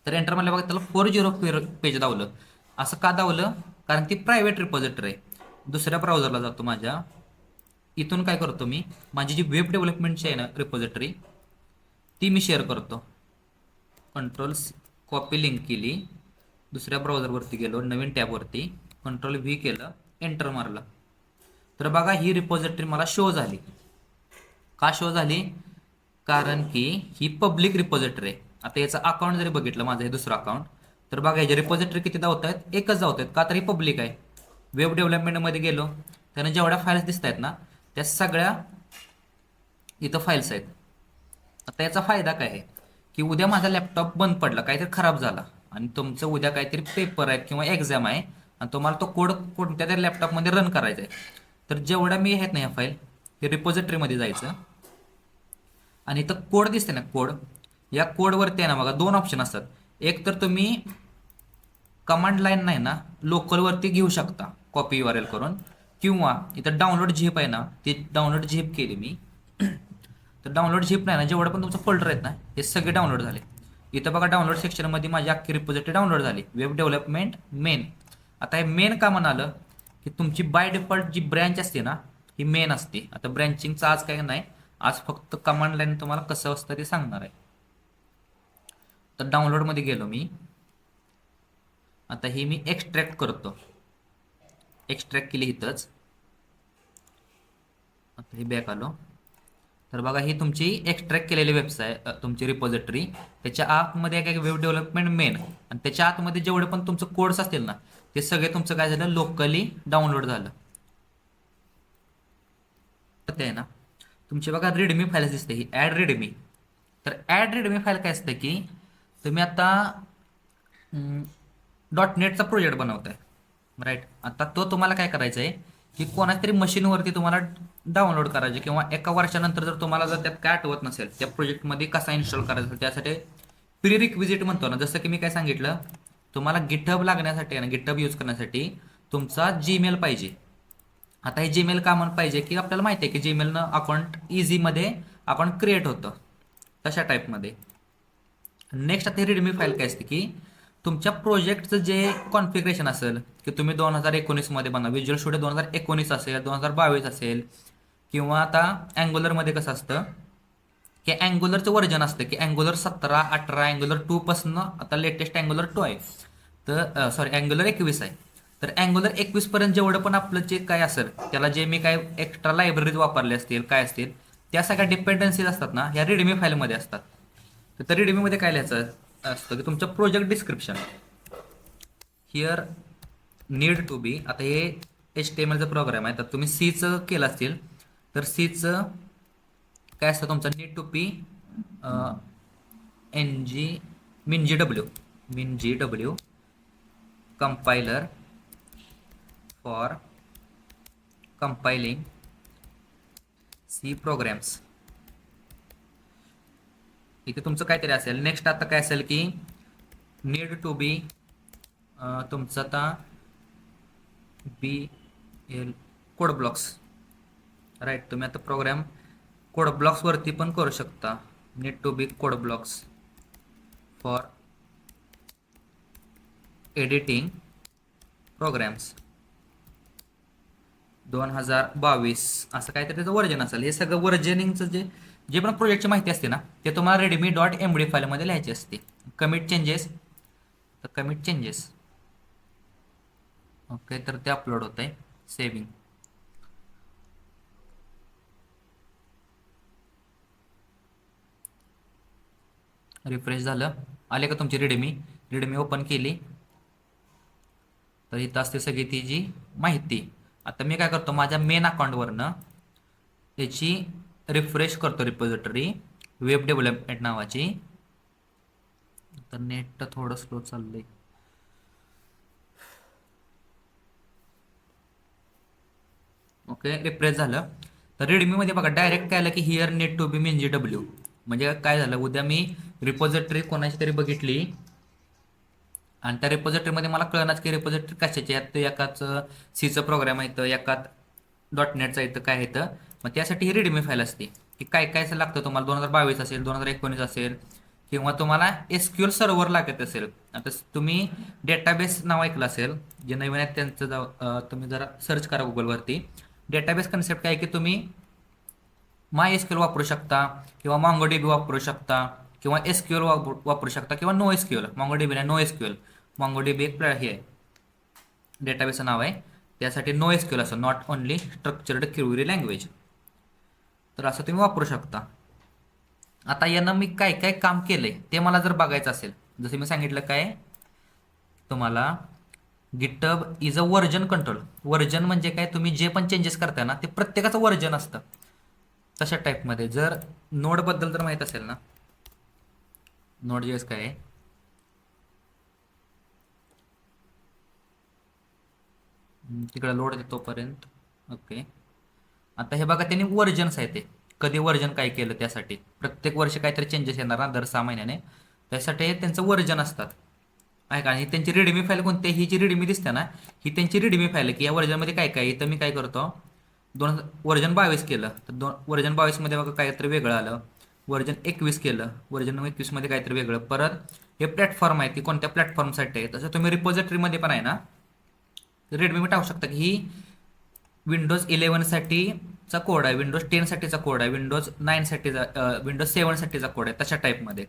S1: तर एंटर मारलं बघा त्याला 40 पेज दावलं. असं का दावलं? कारण ती प्रायव्हेट रिपॉझिटरी आहे. दुसऱ्या ब्राउझरला जातो माझ्या, इथून काय करतो मी, माझी जी वेब डेव्हलपमेंटची आहे ना रिपॉझिटरी, ती मी शेअर करतो. कंट्रोल कॉपी लिंक केली, दुसऱ्या ब्राउझरवरती गेलो, नवीन टॅबवरती कंट्रोल व्ही केलं, एंटर मारलं, तर बघा ही रिपॉझिटरी मला शो झाली. का शो झाली? कारण की ही पब्लिक रिपॉझिटरी आहे. आता याचं अकाउंट जरी बघितलं, माझं हे दुसरं अकाउंट, तर बघा याचे रिपॉझिटरी किती धावत आहेत? एकच धावत आहेत. का? तरी पब्लिक आहे. वेब डेव्हलपमेंटमध्ये गेलो, त्यानं जेवढ्या फाईल्स दिसत आहेत ना, त्या सगळ्या इथं फाईल्स आहेत. आता याचा फायदा काय आहे की उद्या माझा लॅपटॉप बंद पडला, काहीतरी खराब झाला, आणि तुमचं उद्या काहीतरी पेपर आहे किंवा एक्झाम आहे, आणि तुम्हाला तो कोड कोणत्या तरी लॅपटॉपमध्ये रन करायचा आहे, तर जेवढ्या मी आहेत ना या फाईल, हे रिपॉझिटरीमध्ये जायचं, आणि इथं कोड दिसते ना, कोड, या कोडवरती आहे ना बघा 2 ऑप्शन असतात. एक तर तुम्ही कमांड लाईन नाही ना लोकलवरती घेऊ शकता कॉपी URL करून, किंवा इथं डाउनलोड झिप आहे ना, ती डाउनलोड झिप केली मी. तर डाउनलोड झिप नाही ना, जेवढं पण तुमचं फोल्डर आहेत ना हे सगळे डाउनलोड झाले. इथं बघा डाउनलोड सेक्शनमध्ये माझी अख्खी रिपॉझिटरी डाउनलोड झाली, वेब डेव्हलपमेंट मेन. आता हे मेन का म्हणालं की तुमची बाय डिफॉल्ट जी ब्रँच असते ना ही मेन असते. आता ब्रँचिंगचं आज काय नाही, आज फक्त कमांड लाईन तुम्हाला कसं असतं ते सांगणार आहे. तर डाउनलोडमध्ये गेलो मी, आता ही मी एक्स्ट्रॅक्ट करतो, एक्स्ट्रॅक्ट केली इथंच. आता ही बॅक आलो, तर बघा ही तुमची एक्स्ट्रॅक्ट केलेली वेबसाईट, तुमची रिपॉझिटरी, त्याच्या आतमध्ये काय वेब डेव्हलपमेंट मेन, आणि त्याच्या आतमध्ये जेवढे पण तुमचं कोड्स असतील ना ते सगळे तुमचं काय झालं, लोकली डाउनलोड झालं. तर ते आहे ना तुमची बघा रीडमी फाईल दिसते, ही ॲड रीडमी. तर ॲड रीडमी फाईल काय असतं की तुम्ही आता .NETचा प्रोजेक्ट बनवताय, राईट. आता तो तुम्हाला काय करायचा आहे की कोणाच्या तरी मशीनवरती तुम्हाला डाउनलोड करायचे, किंवा एका वर्षानंतर जर तुम्हाला जर त्यात काय आठवत नसेल त्या प्रोजेक्टमध्ये कसा इन्स्टॉल करायचा, त्यासाठी प्री रिक्विजिट म्हणतो ना, जसं की मी काय सांगितलं तुम्हाला गिटहब लागण्यासाठी आहे ना, गिटहब यूज करण्यासाठी तुमचा जीमेल पाहिजे. आता हे जीमेल का म्हणून पाहिजे की आपल्याला माहिती आहे की जीमेलनं अकाउंट इझीमध्ये अकाउंट क्रिएट होतं, तशा टाईपमध्ये. नेक्स्ट आता रीडमी फाईल काय असते की तुमच्या प्रोजेक्टचं जे कॉन्फिगरेशन असेल की तुम्ही 2019 बनवा, विज्युअल स्टुडिओ 2019 असेल, 2022 असेल, किंवा आता अँग्युलरमध्ये कसं असतं की अँग्युलरचं व्हर्जन असतं की अँग्युलर 17, 18, अँग्युलर 2 पासून आता लेटेस्ट अँग्युलर 2 आहे, तर सॉरी अँग्युलर 21 आहे. तर अँग्युलर 21 पर्यंत जेवढं पण आपलं जे काय असेल त्याला जे मी काय एक्स्ट्रा लायब्ररीज वापरले असतील काय असतील, त्या सगळ्या डिपेंडन्सीज असतात ना ह्या रीडमी फाईलमध्ये असतात. तर रीडमी मध्ये काय लिहायचं असतं की तुमचं project description here need to be. आता हे HTMLचा प्रोग्राम आहे, तर तुम्ही सीचं केलं असतील तर सीचं काय असतं तुमचं, need to be min.gw compiler for compiling C programs. इथे तुमचं काहीतरी असेल. नेक्स्ट आता काय असेल की नीड टू बी तुमचं आता BL कोड ब्लॉक्स, राईट. तुम्ही आता प्रोग्राम कोड ब्लॉक्सवरती पण करू शकता. Need to be code blocks for editing programs 2022 असं काहीतरी त्याचं वर्जन असेल. हे सगळं वर्जनिंगचं जे जे पण प्रोजेक्टची माहिती असते ना ते तुम्हाला redmi.md फाईलमध्ये लिहायची असते. कमिट चेंजेस, तर कमिट चेंजेस ओके, तर ते अपलोड होत आहे. सेविंग रिफ्रेश झालं, आले का तुमची रिडमी ओपन केली तर इथं असते सगळी ती जी माहिती. आता मी काय करतो माझ्या मेन अकाउंटवरनं त्याची रिफ्रेश करतो रिपॉझिटरी वेब डेव्हलपमेंट नावाची, तर नेट तर थोडं स्लो चाललंय. ओके, रिप्रेस झालं. तर रीडमीमध्ये बघा डायरेक्ट काय आलं की here net to be mean GW. म्हणजे काय झालं, उद्या मी रिपॉझिटरी कोणाची तरी बघितली आणि त्या रिपॉझिटरीमध्ये मला कळणार की रिपॉझिटरी कशाची आहे. तर एकाच सीचं प्रोग्राम येतं, एकात .NETचं येतं, काय येतं. मग त्यासाठी ही रीडमी फाईल असते की काय काय असं लागतं तुम्हाला. 2022 असेल, 2019 असेल, किंवा तुम्हाला SQL सर्व्हर लागत असेल. आता तुम्ही डेटाबेस नाव ऐकलं असेल, जे नवीन आहेत त्यांचं तुम्ही जरा सर्च करा गुगलवरती. डेटाबेस कन्सेप्ट काय की तुम्ही MySQL वापरू शकता, किंवा MongoDB वापरू शकता, किंवा SQL वापरू शकता, किंवा NoSQL. MongoDB नाही, NoSQL. MongoDB एक हे आहे, डेटाबेसचं नाव आहे. त्यासाठी NoSQL असं, not only structured query language. तर असं तुम्ही वापरू शकता. आता यानं मी काय काय काम केलंय ते मला जर बघायचं असेल, जसं मी सांगितलं काय तुम्हाला, GitHub is a version control. Version म्हणजे काय, तुम्ही जे पण चेंजेस करताय ना ते प्रत्येकाचं व्हर्जन असतं. तशा टाईपमध्ये जर नोडबद्दल जर माहीत असेल ना, नोड जेएस काय आहे, तिकडे लोड देतो तोपर्यंत. ओके, आता हे बघा त्यांनी व्हर्जन्स आहे ते, कधी व्हर्जन काय केलं त्यासाठी प्रत्येक वर्षी काहीतरी चेंजेस येणार ना दर 6 महिन्याने. त्यासाठी हे त्यांचं व्हर्जन असतात. आहे का, ही त्यांची रीडमी फाईल कोणती, ही जी रीडमी दिसते ना ही त्यांची रीडमी फाईल आहे की या व्हर्जनमध्ये काय काय. इथं मी काय करतो, व्हर्जन 22 केलं तर व्हर्जन 22 मध्ये बघा काहीतरी वेगळं आलं. व्हर्जन 21 केलं, व्हर्जन 21 मध्ये काहीतरी वेगळं. परत हे प्लॅटफॉर्म आहे की कोणत्या प्लॅटफॉर्मसाठी आहे. तसं तुम्ही रिपॉझिटरीमध्ये पण आहे ना, रेडमी टाकू शकता की ही विंडोज 11 साठीचा कोड आहे, विंडोज 10 साठीचा कोड आहे, विंडोज 9 साठीचा, विंडोज 7 साठीचा कोड आहे, तशा टाईपमध्ये.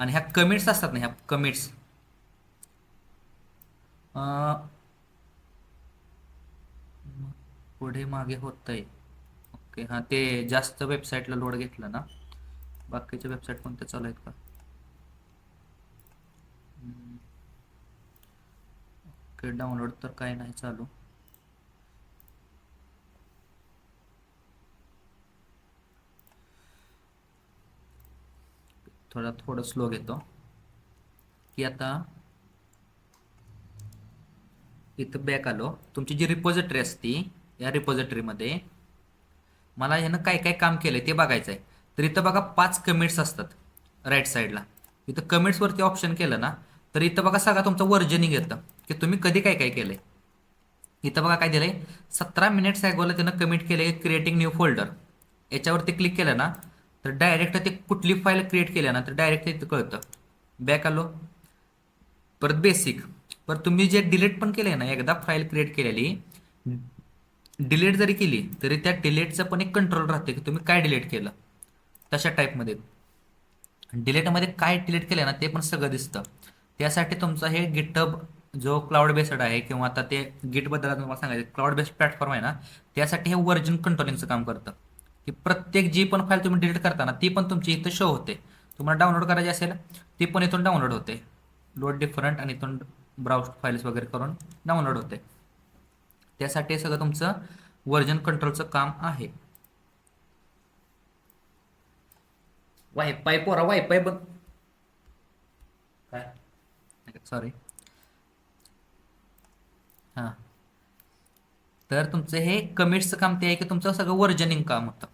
S1: आणि ह्या कमिट्स असतात ना, ह्या कमिट्स पुढे मागे होतंय. ओके, हां, ते जास्त वेबसाईटला लोड घेतलं ना. बाकीच्या वेबसाईट कोणत्या चालू आहेत का. ओके, डाउनलोड तर काय नाही चालू. थोडं स्लो घेतो की आता इथं बॅक आलो. तुमची जी रिपॉझिटरी असती, या रिपॉझिटरीमध्ये मला ह्यानं काय काय काम केलंय ते बघायचं आहे. तर इथं बघा 5 कमिट्स असतात राईट साईडला. इथं कमिट्सवरती ऑप्शन केलं ना, तर इथं बघा सगळं तुमचं वर्जनिंग येतं की तुम्ही कधी काय काय केलंय. इथं बघा काय दिलंय, 17 मिनिट्स अगोला त्यानं कमिट केले क्रिएटिंग न्यू फोल्डर. याच्यावरती क्लिक केलं ना तर डायरेक्ट ते कुठली फाईल क्रिएट केल्या ना तर डायरेक्ट इथं कळतं. बॅक आलो, परत बेसिक. परत तुम्ही जे डिलीट पण केलंय ना, एकदा फाईल क्रिएट केलेली डिलीट जरी केली तरी त्या डिलीटचं पण एक कंट्रोल राहते की तुम्ही काय डिलीट केलं. तशा टाईपमध्ये डिलीटमध्ये काय डिलीट केलं ना ते पण सगळं दिसतं. त्यासाठी तुमचं हे गिटहब जो क्लाउड बेस्ड आहे, किंवा आता ते गिटबद्दल तुम्हाला सांगायचं, क्लाउड बेस्ड प्लॅटफॉर्म आहे ना, त्यासाठी हे व्हर्जन कंट्रोलिंगचं काम करतं की प्रत्येक जी पण फाईल तुम्ही डिलीट करता ना ती पण तुमची इथं शो होते. तुम्हाला डाउनलोड करायची असेल ती पण इथून डाउनलोड होते, लोड डिफरंट, आणि इथून ब्राउज फाईल्स वगैरे करून डाउनलोड होते. त्यासाठी हे सगळं तुमचं व्हर्जन कंट्रोलचं काम आहे. वायफाय पोरा, वायफाय बघ काय, सॉरी. हां, तर तुमचं हे कमिट्सचं काम ते आहे की तुमचं सगळं वर्जनिंग काम होतं.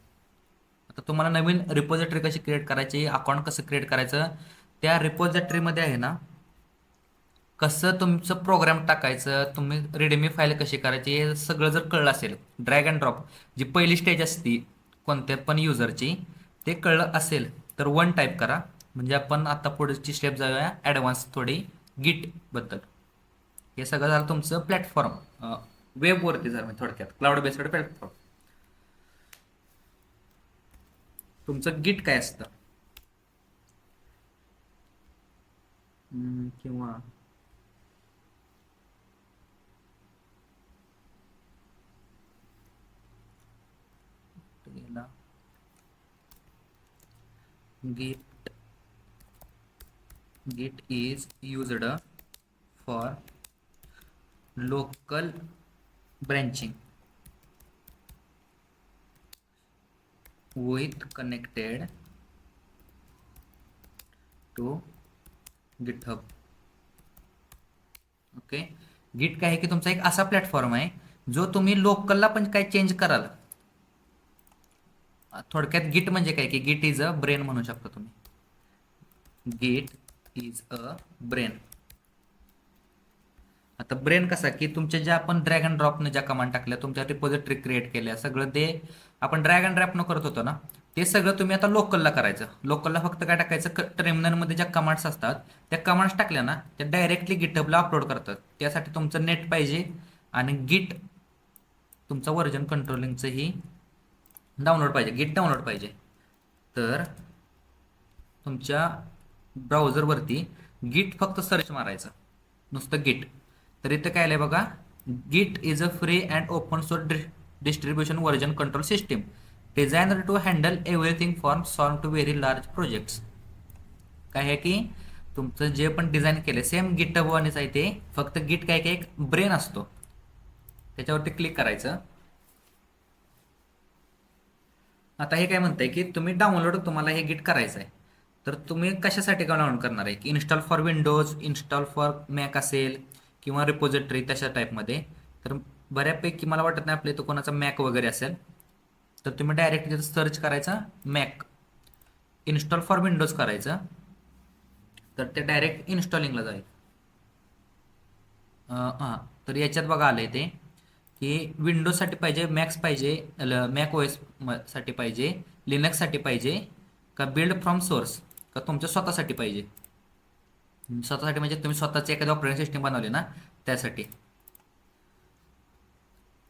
S1: आता तुम्हाला नवीन रिपॉझिटरी कशी क्रिएट करायची, अकाउंट कसं क्रिएट करायचं, त्या रिपॉझिटरीमध्ये आहे ना कसं तुमचं प्रोग्राम टाकायचं, तुम्ही रिडमी फाईल कशी करायची, हे सगळं जर कळलं असेल, ड्रॅग अँड ड्रॉप जी पहिली स्टेज असती कोणत्या पण युजरची, ते कळलं असेल तर वन टाईप करा. म्हणजे आपण आता पुढची स्टेप जाऊया ॲडव्हान्स थोडी गिटबद्दल. हे सगळं झालं तुमचं प्लॅटफॉर्म वेबवरती. जर मी थोडक्यात क्लाउड बेस्ड प्लॅटफॉर्म, तुमचं गिट काय असतं. किंवा गिट गिट is used for local branching with connected to GitHub. Okay. गिट काय आहे की तुमचा एक असा प्लॅटफॉर्म आहे जो तुम्ही लोकलला पण काय चेंज कराल. थोडक्यात गिट म्हणजे काय की गिट इज अ ब्रेन म्हणू शकता तुम्ही. गिट इज अ ब्रेन. आता ब्रेन कसा की तुमच्या ज्या आपण ड्रॅग अँड ड्रॉपने ज्या कमांड टाकल्या तुमच्या रिपोजिटरी क्रिएट केल्या सगळं ते आपण ड्रॅग अँड ड्रॉप न करत होतो ना ते सगळं तुम्ही आता लोकलला करायचं. लोकलला फक्त काय टाकायचं टर्मिनलमध्ये ज्या कमांड्स असतात त्या कमांड्स टाकल्या ना त्या डायरेक्टली गिटहबला अपलोड करतात. त्यासाठी तुमचं नेट पाहिजे आणि गिट तुमचं व्हर्जन कंट्रोलिंगचंही डाउनलोड पाहिजे. गिट डाउनलोड पाहिजे. तर तुमच्या ब्राउझरवरती गिट फक्त सर्च मारायचं नुसतं गिट. तर इथं काय आलंय बघा. Git is a free and open source distribution version control system designer to handle everything from small to very large projects. काय आहे की तुमचं जे पण डिझाईन केलं सेम गिटहब वानीच आहे ते फक्त गिट काय काय एक ब्रेन असतो त्याच्यावरती क्लिक करायचं. आता हे काय म्हणतंय की तुम्ही डाउनलोड तुम्हाला हे गिट करायचं आहे. तर तुम्ही कशासाठी डाउनलोड करणार आहे की install for Windows install for Mac असेल किंवा रिपोजिटरी तशा टाईपमध्ये. तर बऱ्यापैकी मला वाटत नाही आपल्या इथं कोणाचा मॅक वगैरे असेल तर तुम्ही डायरेक्ट तिथं सर्च करायचं मॅक इन्स्टॉल फॉर विंडोज करायचं तर ते डायरेक्ट इन्स्टॉलिंगला जाईल. हां. तर याच्यात बघा आलंय ते की विंडोजसाठी पाहिजे मॅक्स पाहिजे मॅक ओएस साठी पाहिजे लिनक्ससाठी पाहिजे का बिल्ड फ्रॉम सोर्स का तुमच्या स्वतःसाठी पाहिजे. स्वतःसाठी म्हणजे तुम्ही स्वतःची एखादी ऑपरेटिंग सिस्टीम बनवली ना त्यासाठी.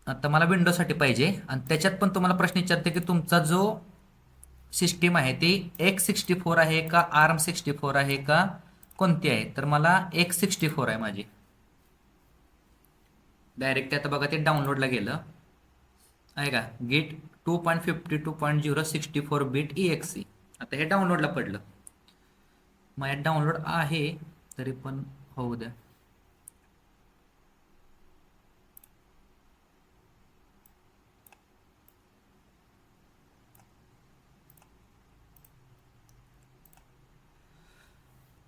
S1: आता मला विंडोजसाठी पाहिजे आणि त्याच्यात पण तुम्हाला प्रश्न विचारते की तुमचा जो सिस्टीम आहे ती X64 आहे का ARM64 आहे का कोणती आहे. तर मला X64 आहे माझी. डायरेक्ट आता बघा ते डाउनलोडला गेलं आहे का गिट 2.52.0 बिट EXE. आता हे डाउनलोडला पडलं. माझ्यात डाउनलोड आहे तरी पण होऊ द्या.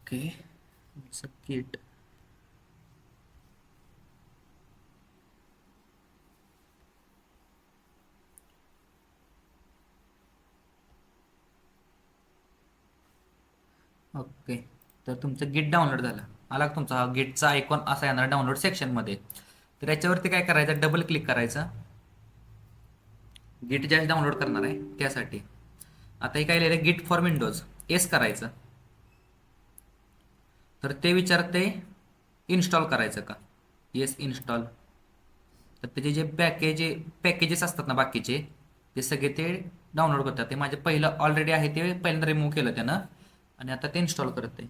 S1: ओके. गिट ओके. तर तुमचं गिट डाउनलोड झालं. आला का तुमचा हा गिटचा आयकॉन असा येणार डाउनलोड सेक्शनमध्ये. तर याच्यावरती काय करायचं डबल क्लिक करायचं गिट ज्या डाउनलोड करणार आहे त्यासाठी. आता हे काय लिहिलं गिट फॉर विंडोज एस करायचं. तर ते विचारते इन्स्टॉल करायचं का येस इन्स्टॉल. तर त्याचे जे पॅकेजेस असतात ना बाकीचे ते सगळे ते डाउनलोड करतात. ते माझे पहिलं ऑलरेडी आहे ते पहिल्यांदा रिमूव्ह केलं त्यानं आणि आता ते इन्स्टॉल करते.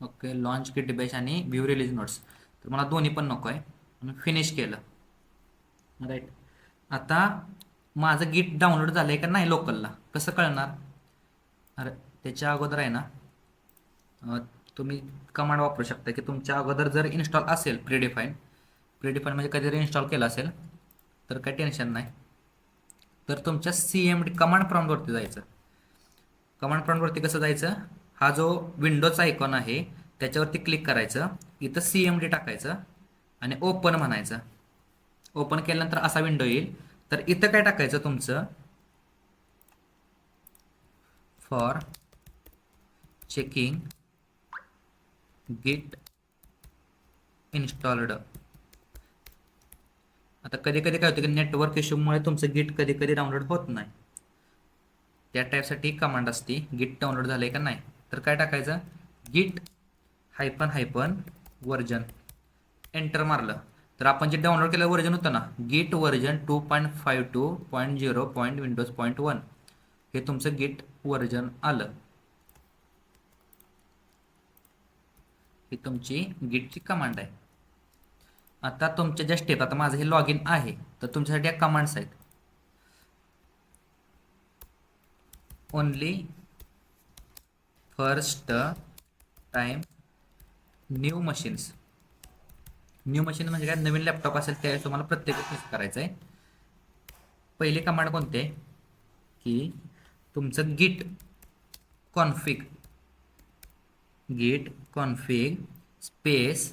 S1: ओके. लॉन्च किट बॅच आणि व्ह्यू रिलीज नोट्स. तर मला दोन्ही पण नको आहे आणि फिनिश केलं. राईट. आता माझं गिट डाउनलोड झालंय का नाही लोकलला कसं कळणार. अरे त्याच्या अगोदर आहे ना तुम्ही कमांड वापरू शकता की तुमच्या अगोदर जर इन्स्टॉल असेल प्रीडिफाईन म्हणजे कधीतरी इन्स्टॉल केलं असेल तर काही टेन्शन नाही. तर तुमच्या CMD कमांड प्रॉम्प्टवरती जायचं. कमांड प्रॉम्प्टवरती कसं जायचं हा जो विंडोचा आयकॉन आहे त्याच्यावरती क्लिक करायचं इथं CMD टाकायचं आणि ओपन म्हणायचं. ओपन केल्यानंतर असा विंडो येईल. तर इथं काय टाकायचं तुमचं फॉर चेकिंग गिट इन्स्टॉल्ड. आता कधी कधी काय होतं की नेटवर्क इश्यूमुळे तुमचं गिट कधी कधी डाउनलोड होत नाही. त्या टाईपसाठी कमांड असते गिट डाउनलोड झालंय का नाही. तर काय टाकायचं गिट हायफन हायफन वर्जन एंटर मारलं तर आपण जे डाउनलोड केलेलं व्हर्जन होतं ना, गिट व्हर्जन 2.52.0.विंडोज.1 हे तुमचं गिट व्हर्जन आलं. ही तुमची गिटची कमांड आहे. आता तुमच्या ज्या स्टेप, आता माझं हे लॉग इन आहे, तर तुमच्यासाठी या कमांड्स आहेत. Only first time new machines. New machine म्हणजे काय, नवीन लॅपटॉप असेल त्यावेळेस तुम्हाला प्रत्येक गोष्ट करायचं आहे. पहिली कमांड कोणती आहे की तुमचं गिट config space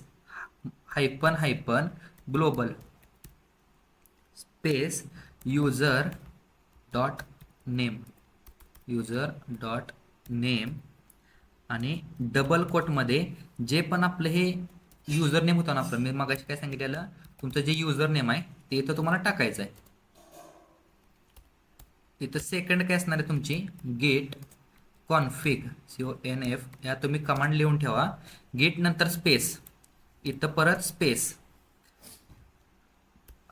S1: hyphen global space user dot name आणि डबल कोटमध्ये जे पण आपलं हे युजर नेम होतं ना आपलं, मी मगाशी काय सांगितलेलं, तुमचं जे युजर नेम आहे ते इथं तुम्हाला टाकायचं आहे. इथं सेकंड काय असणार आहे तुमची, गेट कॉन्फिग CONF या तुम्ही कमांड लिहून ठेवा. गेट नंतर स्पेस, इथं परत space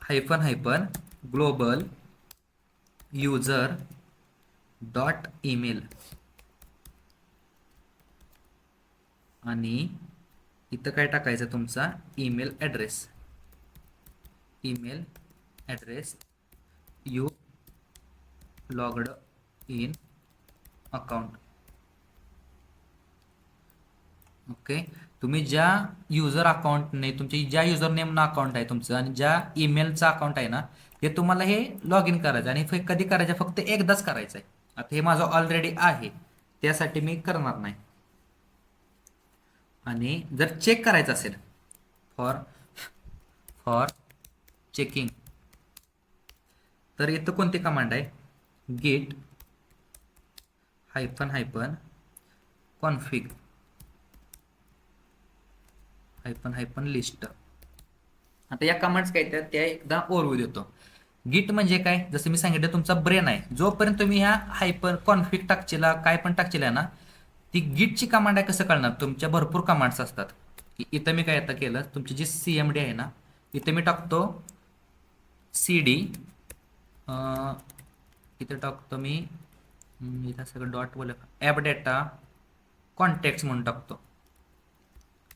S1: hyphen global user dot email आणि इथं काय टाकायचं, तुमचा email address you logged in account. Okay, तुम्ही ज्या युजर अकाउंटने, तुमची ज्या युजर नेमनं अकाउंट आहे तुमचं आणि ज्या ईमेलचं अकाउंट आहे ना, ते तुम्हाला हे लॉग इन करायचं आणि कधी करायचं, फक्त एकदाच करायचं आहे. आता हे माझं ऑलरेडी आहे त्यासाठी मी करणार नाही. आणि जर चेक करायचं असेल, फॉर चेकिंग, तर इथं कोणती कमांड आहे, गिट हायफन कॉन्फिग लिस्ट. आता या कमांड्स काय आहेत त्या एकदा ओव्हरव्ह्यू देतो. गिट म्हणजे काय, जसं मी सांगितलं तुमचा ब्रेन आहे. जोपर्यंत तुम्ही ह्या कॉन्फिग टाकचीला, काय पण टाकचीला ना, ती गिटची कमांड आहे कसं कळणार, तुमच्या भरपूर कमांड्स असतात. की इथं मी काय आता केलं, तुमची जी CMD आहे ना, इथं मी टाकतो CD, इथं टाकतो मी इथं सगळं डॉट बोल ॲप डेटा कॉन्टॅक्ट्स म्हणून टाकतो,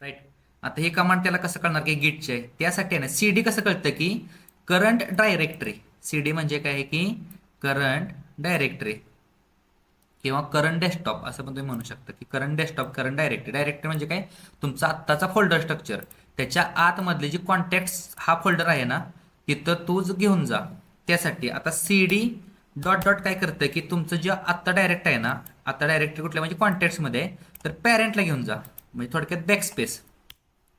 S1: राईट. आता हे कमांड त्याला कसं कळणार की गिटचे आहे, त्यासाठी आहे ना CD कसं कळतं की करंट डायरेक्टरी. CD म्हणजे काय आहे की करंट डायरेक्टरी किंवा करंट डेस्कटॉप असं पण तुम्ही म्हणू शकता की करंट डेस्कटॉप, करंट डायरेक्टरी म्हणजे काय, तुमचा आत्ताचा फोल्डर स्ट्रक्चर, त्याच्या आतमधले जे कॉन्टॅक्ट्स हा फोल्डर आहे ना, तिथं तूच घेऊन जा. त्यासाठी आता CD डॉट काय करतं की तुमचं जे आत्ता डायरेक्ट आहे ना, आता डायरेक्टरी कुठल्या म्हणजे कॉन्टॅक्ट्समध्ये, तर पॅरेंटला घेऊन जा. म्हणजे थोडक्यात बॅकस्पेस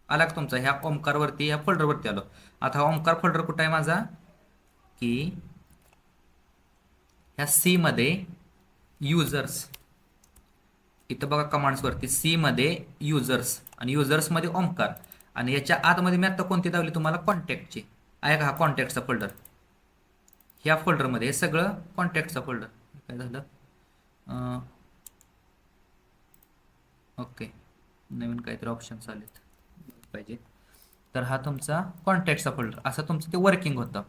S1: आला का तुमचा, ह्या ओमकारवरती, ह्या फोल्डरवरती आलो. आता हा ओमकार फोल्डर कुठं आहे माझा, की ह्या C मध्ये युजर्स, इथं बघा कमांड्सवरती C मध्ये युजर्स आणि युजर्समध्ये ओमकार, आणि याच्या आतमध्ये मी आता कोणती दावली तुम्हाला, कॉन्टॅक्टची आहे का, हा कॉन्टॅक्टचा फोल्डर. ह्या फोल्डरमध्ये हे सगळं कॉन्टॅक्टचा फोल्डर. काय झालं, ओके, नवीन काहीतरी ऑप्शन्स आलेत पाहिजे. तर हा तुमचा कॉन्टॅक्टचा फोल्डर, असं तुमचं ते वर्किंग होतं.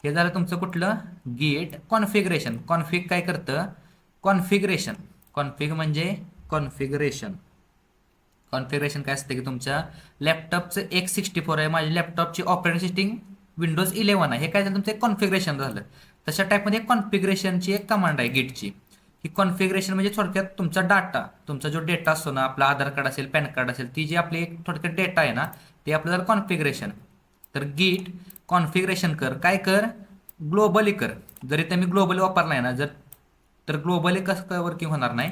S1: हे झालं तुमचं कुठलं, गेट कॉन्फिगरेशन. कॉन्फिग काय करतं, कॉन्फिग म्हणजे कॉन्फिगरेशन काय असतं की तुमच्या लॅपटॉपचं X64 आहे, माझ्या लॅपटॉपची ऑपरेटिंग सिस्टीम Windows 11 आहे, हे काय झालं तुमचं कॉन्फिगरेशन झालं. तशा टाईपमध्ये कॉन्फिगरेशनची एक कमांड आहे गिटची. ही कॉन्फिगरेशन म्हणजे थोडक्यात तुमचा डाटा, तुमचा जो डेटा असतो ना, आपला आधार कार्ड असेल, पॅन कार्ड असेल, ती जी आपली एक थोडक्यात डेटा आहे ना, ते आपलं झालं कॉन्फिगरेशन. तर गिट कॉन्फिगरेशन काय कर, ग्लोबली कर. जरी ते मी ग्लोबली वापरला आहे ना, तर ग्लोबली कसं वर्किंग होणार नाही,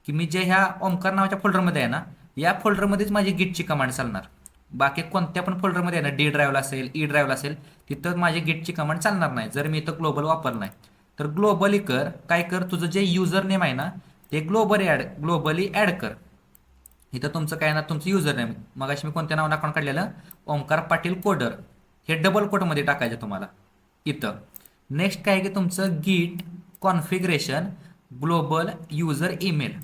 S1: की मी जे ह्या ओमकार नावाच्या फोल्डरमध्ये आहे ना, या फोल्डरमध्येच माझी गिटची कमांड चालणार. बाकी कोणत्या पण फोल्डरमध्ये आहे ना, D ड्राईव्हला असेल, E ड्राईव्हला असेल, तिथं माझी गिटची कमांड चालणार नाही जर मी इथं ग्लोबल वापरलं नाही. तर ग्लोबली काय कर, तुझं जे युजर नेम आहे ना, ते ग्लोबली ॲड कर. इथं तुमचं काय ना, तुमचं युजर नेम, मगाशी मी कोणत्या नावानं अकाउंट काढलेलं, ओमकार पाटील कोडर, हे डबल कोटमध्ये टाकायचं तुम्हाला इथं. नेक्स्ट काय की तुमचं गिट कॉन्फिगरेशन ग्लोबल युजर ईमेल,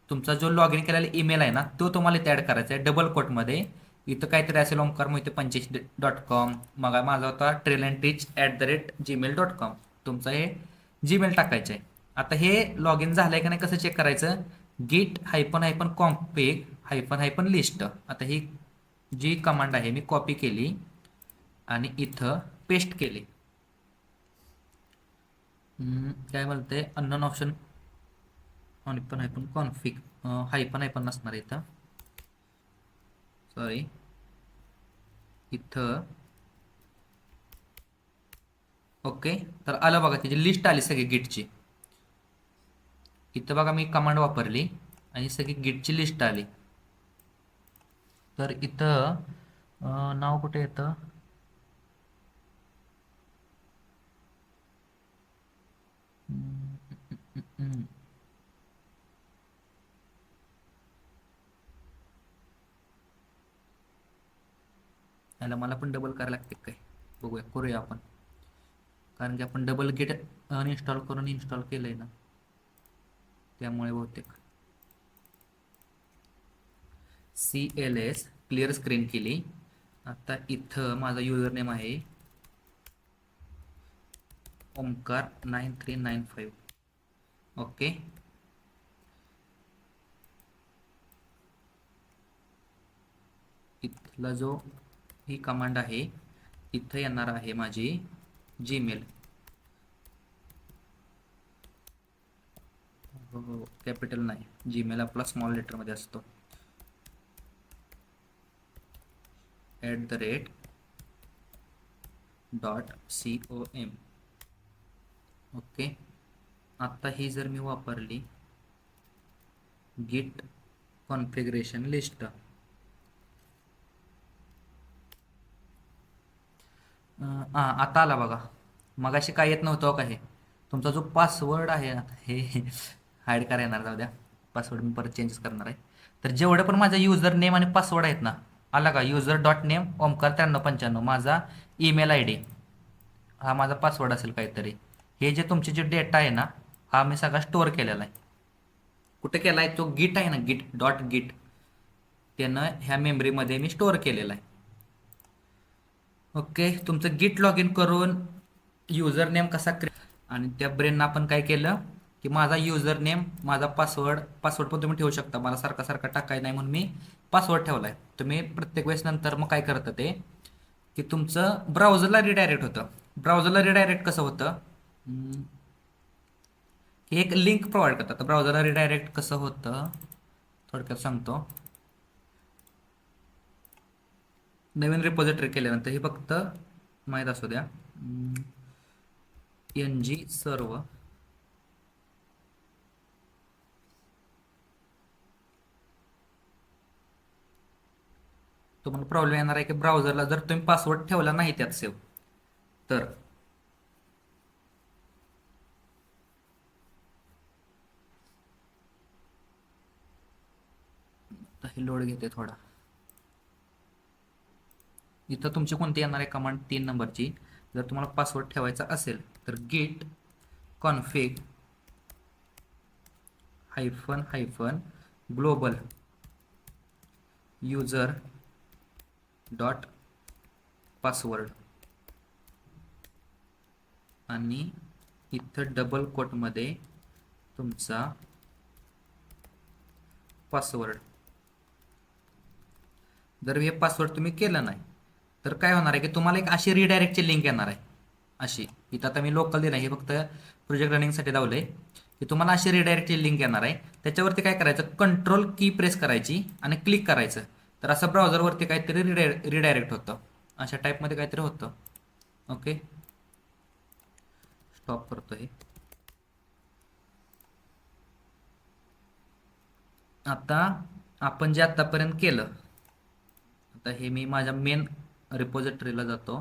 S1: तुमचा जो लॉग इन केलेला ईमेल आहे ना, तो तुम्हाला इथे ॲड करायचा आहे डबल कोटमध्ये. इथं काहीतरी असेल ओंकार मोहिते85.com. मग माझा होता trailandteach@gmail.com. तुमचं हे जीमेल टाकायचं आहे. आता हे लॉग इन झालंय का नाही कसं चेक करायचं? git hyphen hyphen config hyphen hyphen list. आता ही जी कमांड आहे मी कॉपी केली आणि इथं पेस्ट केली. काय म्हणते unknown option hyphen hyphen config hyphen hyphen नसणार इथं, सॉरी. इथं ओके, तर आलं बघा, त्याची लिस्ट आली सगळी गिटची. इथं बघा मी कमांड वापरली आणि सगळी गिटची लिस्ट आली. तर इथं नाव कुठे येतं? याला मला पण डबल करायला लागते काय? बघूया, करूया आपण. कारण की आपण डबल गिट अनइन्स्टॉल करून इन्स्टॉल केलंय ना, त्यामुळे बहुतेक. CLS क्लिअर स्क्रीन केली. आता इथं माझा युजर नेम आहे ओमकार 9395. ओके. इथला जो ही कमांड आहे इथं येणार आहे माझी जीमेल. हो, कॅपिटल नाही, जीमेल आपला स्मॉल लेटरमध्ये असतो. @.com. ओके. आता ही जर मी वापरली गिट कॉन्फिगरेशन लिस्ट, आता आला बघा. मगाशी काय येत नव्हतं का? हे तुमचा जो पासवर्ड आहे ना, हे हाईड करा येणार, जाऊ द्या. पासवर्ड मी परत चेंज करणार आहे. तर जेवढे पण माझा युजर नेम आणि पासवर्ड आहेत ना, आला का? user.name ओमकार 9395 माझा ईमेल ID, हा माझा पासवर्ड असेल काहीतरी. हे जे तुमचे जे डेटा आहे ना, हा मी सगळा स्टोअर केलेला आहे. कुठे केला आहे? तो गिट आहे ना, git त्यानं ह्या मेमरीमध्ये मी स्टोअर केलेला आहे. ओके. तुमचं गिट लॉग इन करून युजर नेम कसा आणि त्या ब्रेननं आपण काय केलं की माझा युजर नेम, माझा पासवर्ड पण तुम्ही ठेवू शकता. मला सारखा सारखा टाकाय नाही म्हणून मी पासवर्ड ठेवलाय. तुम्ही प्रत्येक वेळेस नंतर मग काय करतं ते की तुमचं ब्राउझरला रिडायरेक्ट होतं. ब्राउझरला रिडायरेक्ट कसं होतं की एक लिंक प्रोव्हाइड करतात. तर ब्राउझरला रिडायरेक्ट कसं होतं थोडक्यात सांगतो. नवीन रिपॉझिटरी केल्यानंतर हे फक्त माहीत असू द्या, ng सर्व तुम्हाला प्रॉब्लेम येणार आहे की ब्राउझरला जर तुम्ही पासवर्ड ठेवला नाही त्यात सेव्ह तर. हे लोड घेते थोडा. इथं तुमची कोणती येणार आहे कमांड 3 नंबरची? जर तुम्हाला पासवर्ड ठेवायचा असेल तर git config hyphen hyphen global user dot password आणि इथं डबल कोटमध्ये तुमचा पासवर्ड. जर हे पासवर्ड तुम्ही केलं नाही तर काय होणार आहे की तुम्हाला एक अशी रिडायरेक्टची लिंक येणार आहे. अशी इथं आता मी लोकल दिलं, हे फक्त प्रोजेक्ट रनिंगसाठी लावलंय की तुम्हाला अशी रिडायरेक्टची लिंक येणार आहे. त्याच्यावरती काय करायचं, कंट्रोल की प्रेस करायची आणि क्लिक करायचं. तर असं ब्राउझरवरती काहीतरी रिडायरेक्ट होतं, अशा टाईपमध्ये काहीतरी होतं. ओके, स्टॉप करतो हे. आता आपण जे आतापर्यंत केलं, आता हे मी माझ्या मेन रिपॉझिटरीला जातो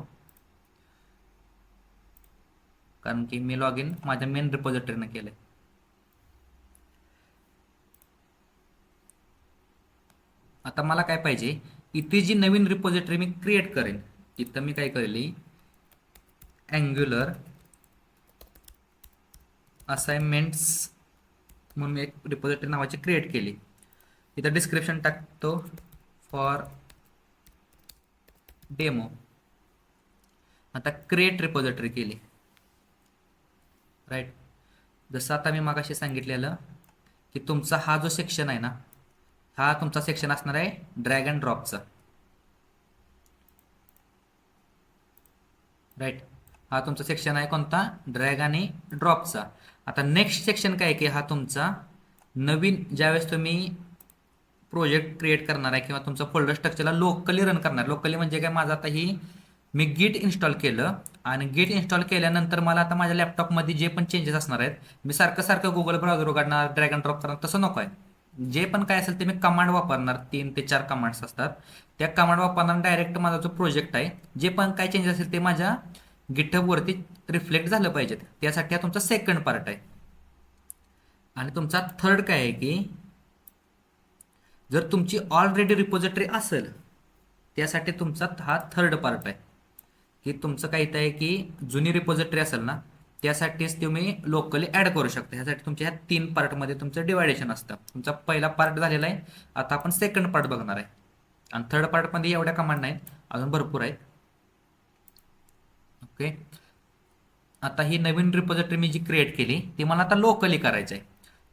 S1: कारण की मी लॉग इन माझ्या मेन रिपॉझिटरीनं केलंय. आता मला काय पाहिजे, इथे जी नवीन रिपॉझिटरी मी क्रिएट करेन तिथं मी काय करेल, अँग्युलर असाइनमेंट्स म्हणून एक रिपॉझिटरी नावाची क्रिएट केली. इथं डिस्क्रिप्शन टाकतो फॉर डेमो. आता क्रिएट रिपॉझिटरी केली, राईट. जसं आता मी मागाशी सांगितलेलं की तुमचा हा जो सेक्शन आहे ना, हा तुमचा सेक्शन असणार आहे ड्रॅग अँड ड्रॉपचा, राईट. हा तुमचा सेक्शन आहे कोणता, ड्रॅग आणि ड्रॉपचा. आता नेक्स्ट सेक्शन काय की हा तुमचा नवीन ज्यावेळेस तुम्ही प्रोजेक्ट क्रिएट करणार आहे किंवा तुमचं फोल्डर स्ट्रक्चरला लोकली रन करणार. लोकली म्हणजे काय, माझं आता ही मी गिट इन्स्टॉल केलं आणि गिट इन्स्टॉल केल्यानंतर मला आता माझ्या लॅपटॉपमध्ये जे पण चेंजेस असणार आहेत, मी सारखं सारखं गुगल ब्राउझर उघडणार, ड्रॅग अँड ड्रॉप करणार, तसं नको आहे. जे पण काय असेल ते मी कमांड वापरणार, 3 ते 4 कमांड्स असतात, त्या कमांड वापरणार. डायरेक्ट माझा जो प्रोजेक्ट आहे, जे पण काय चेंजेस असेल ते माझ्या गिटहबवरती रिफ्लेक्ट झालं पाहिजे. त्यासाठी हा तुमचा सेकंड पार्ट आहे. आणि तुमचा थर्ड काय आहे की जर तुमची ऑलरेडी रिपॉझिटरी असेल, त्यासाठी तुमचा हा थर्ड पार्ट आहे की तुमचं काय इथं आहे की जुनी रिपॉझिटरी असेल ना, त्यासाठीच तुम्ही लोकली ॲड करू शकता. ह्यासाठी तुमच्या ह्या 3 पार्टमध्ये तुमचं डिवायडेशन असतं. तुमचा पहिला पार्ट झालेला आहे, आता आपण सेकंड पार्ट बघणार आहे. आणि थर्ड पार्टमध्ये एवढ्या कमांड नाहीत, अजून भरपूर आहेत. ओके. आता ही नवीन रिपॉझिटरी मी जी क्रिएट केली ती मला आता लोकली करायचं आहे.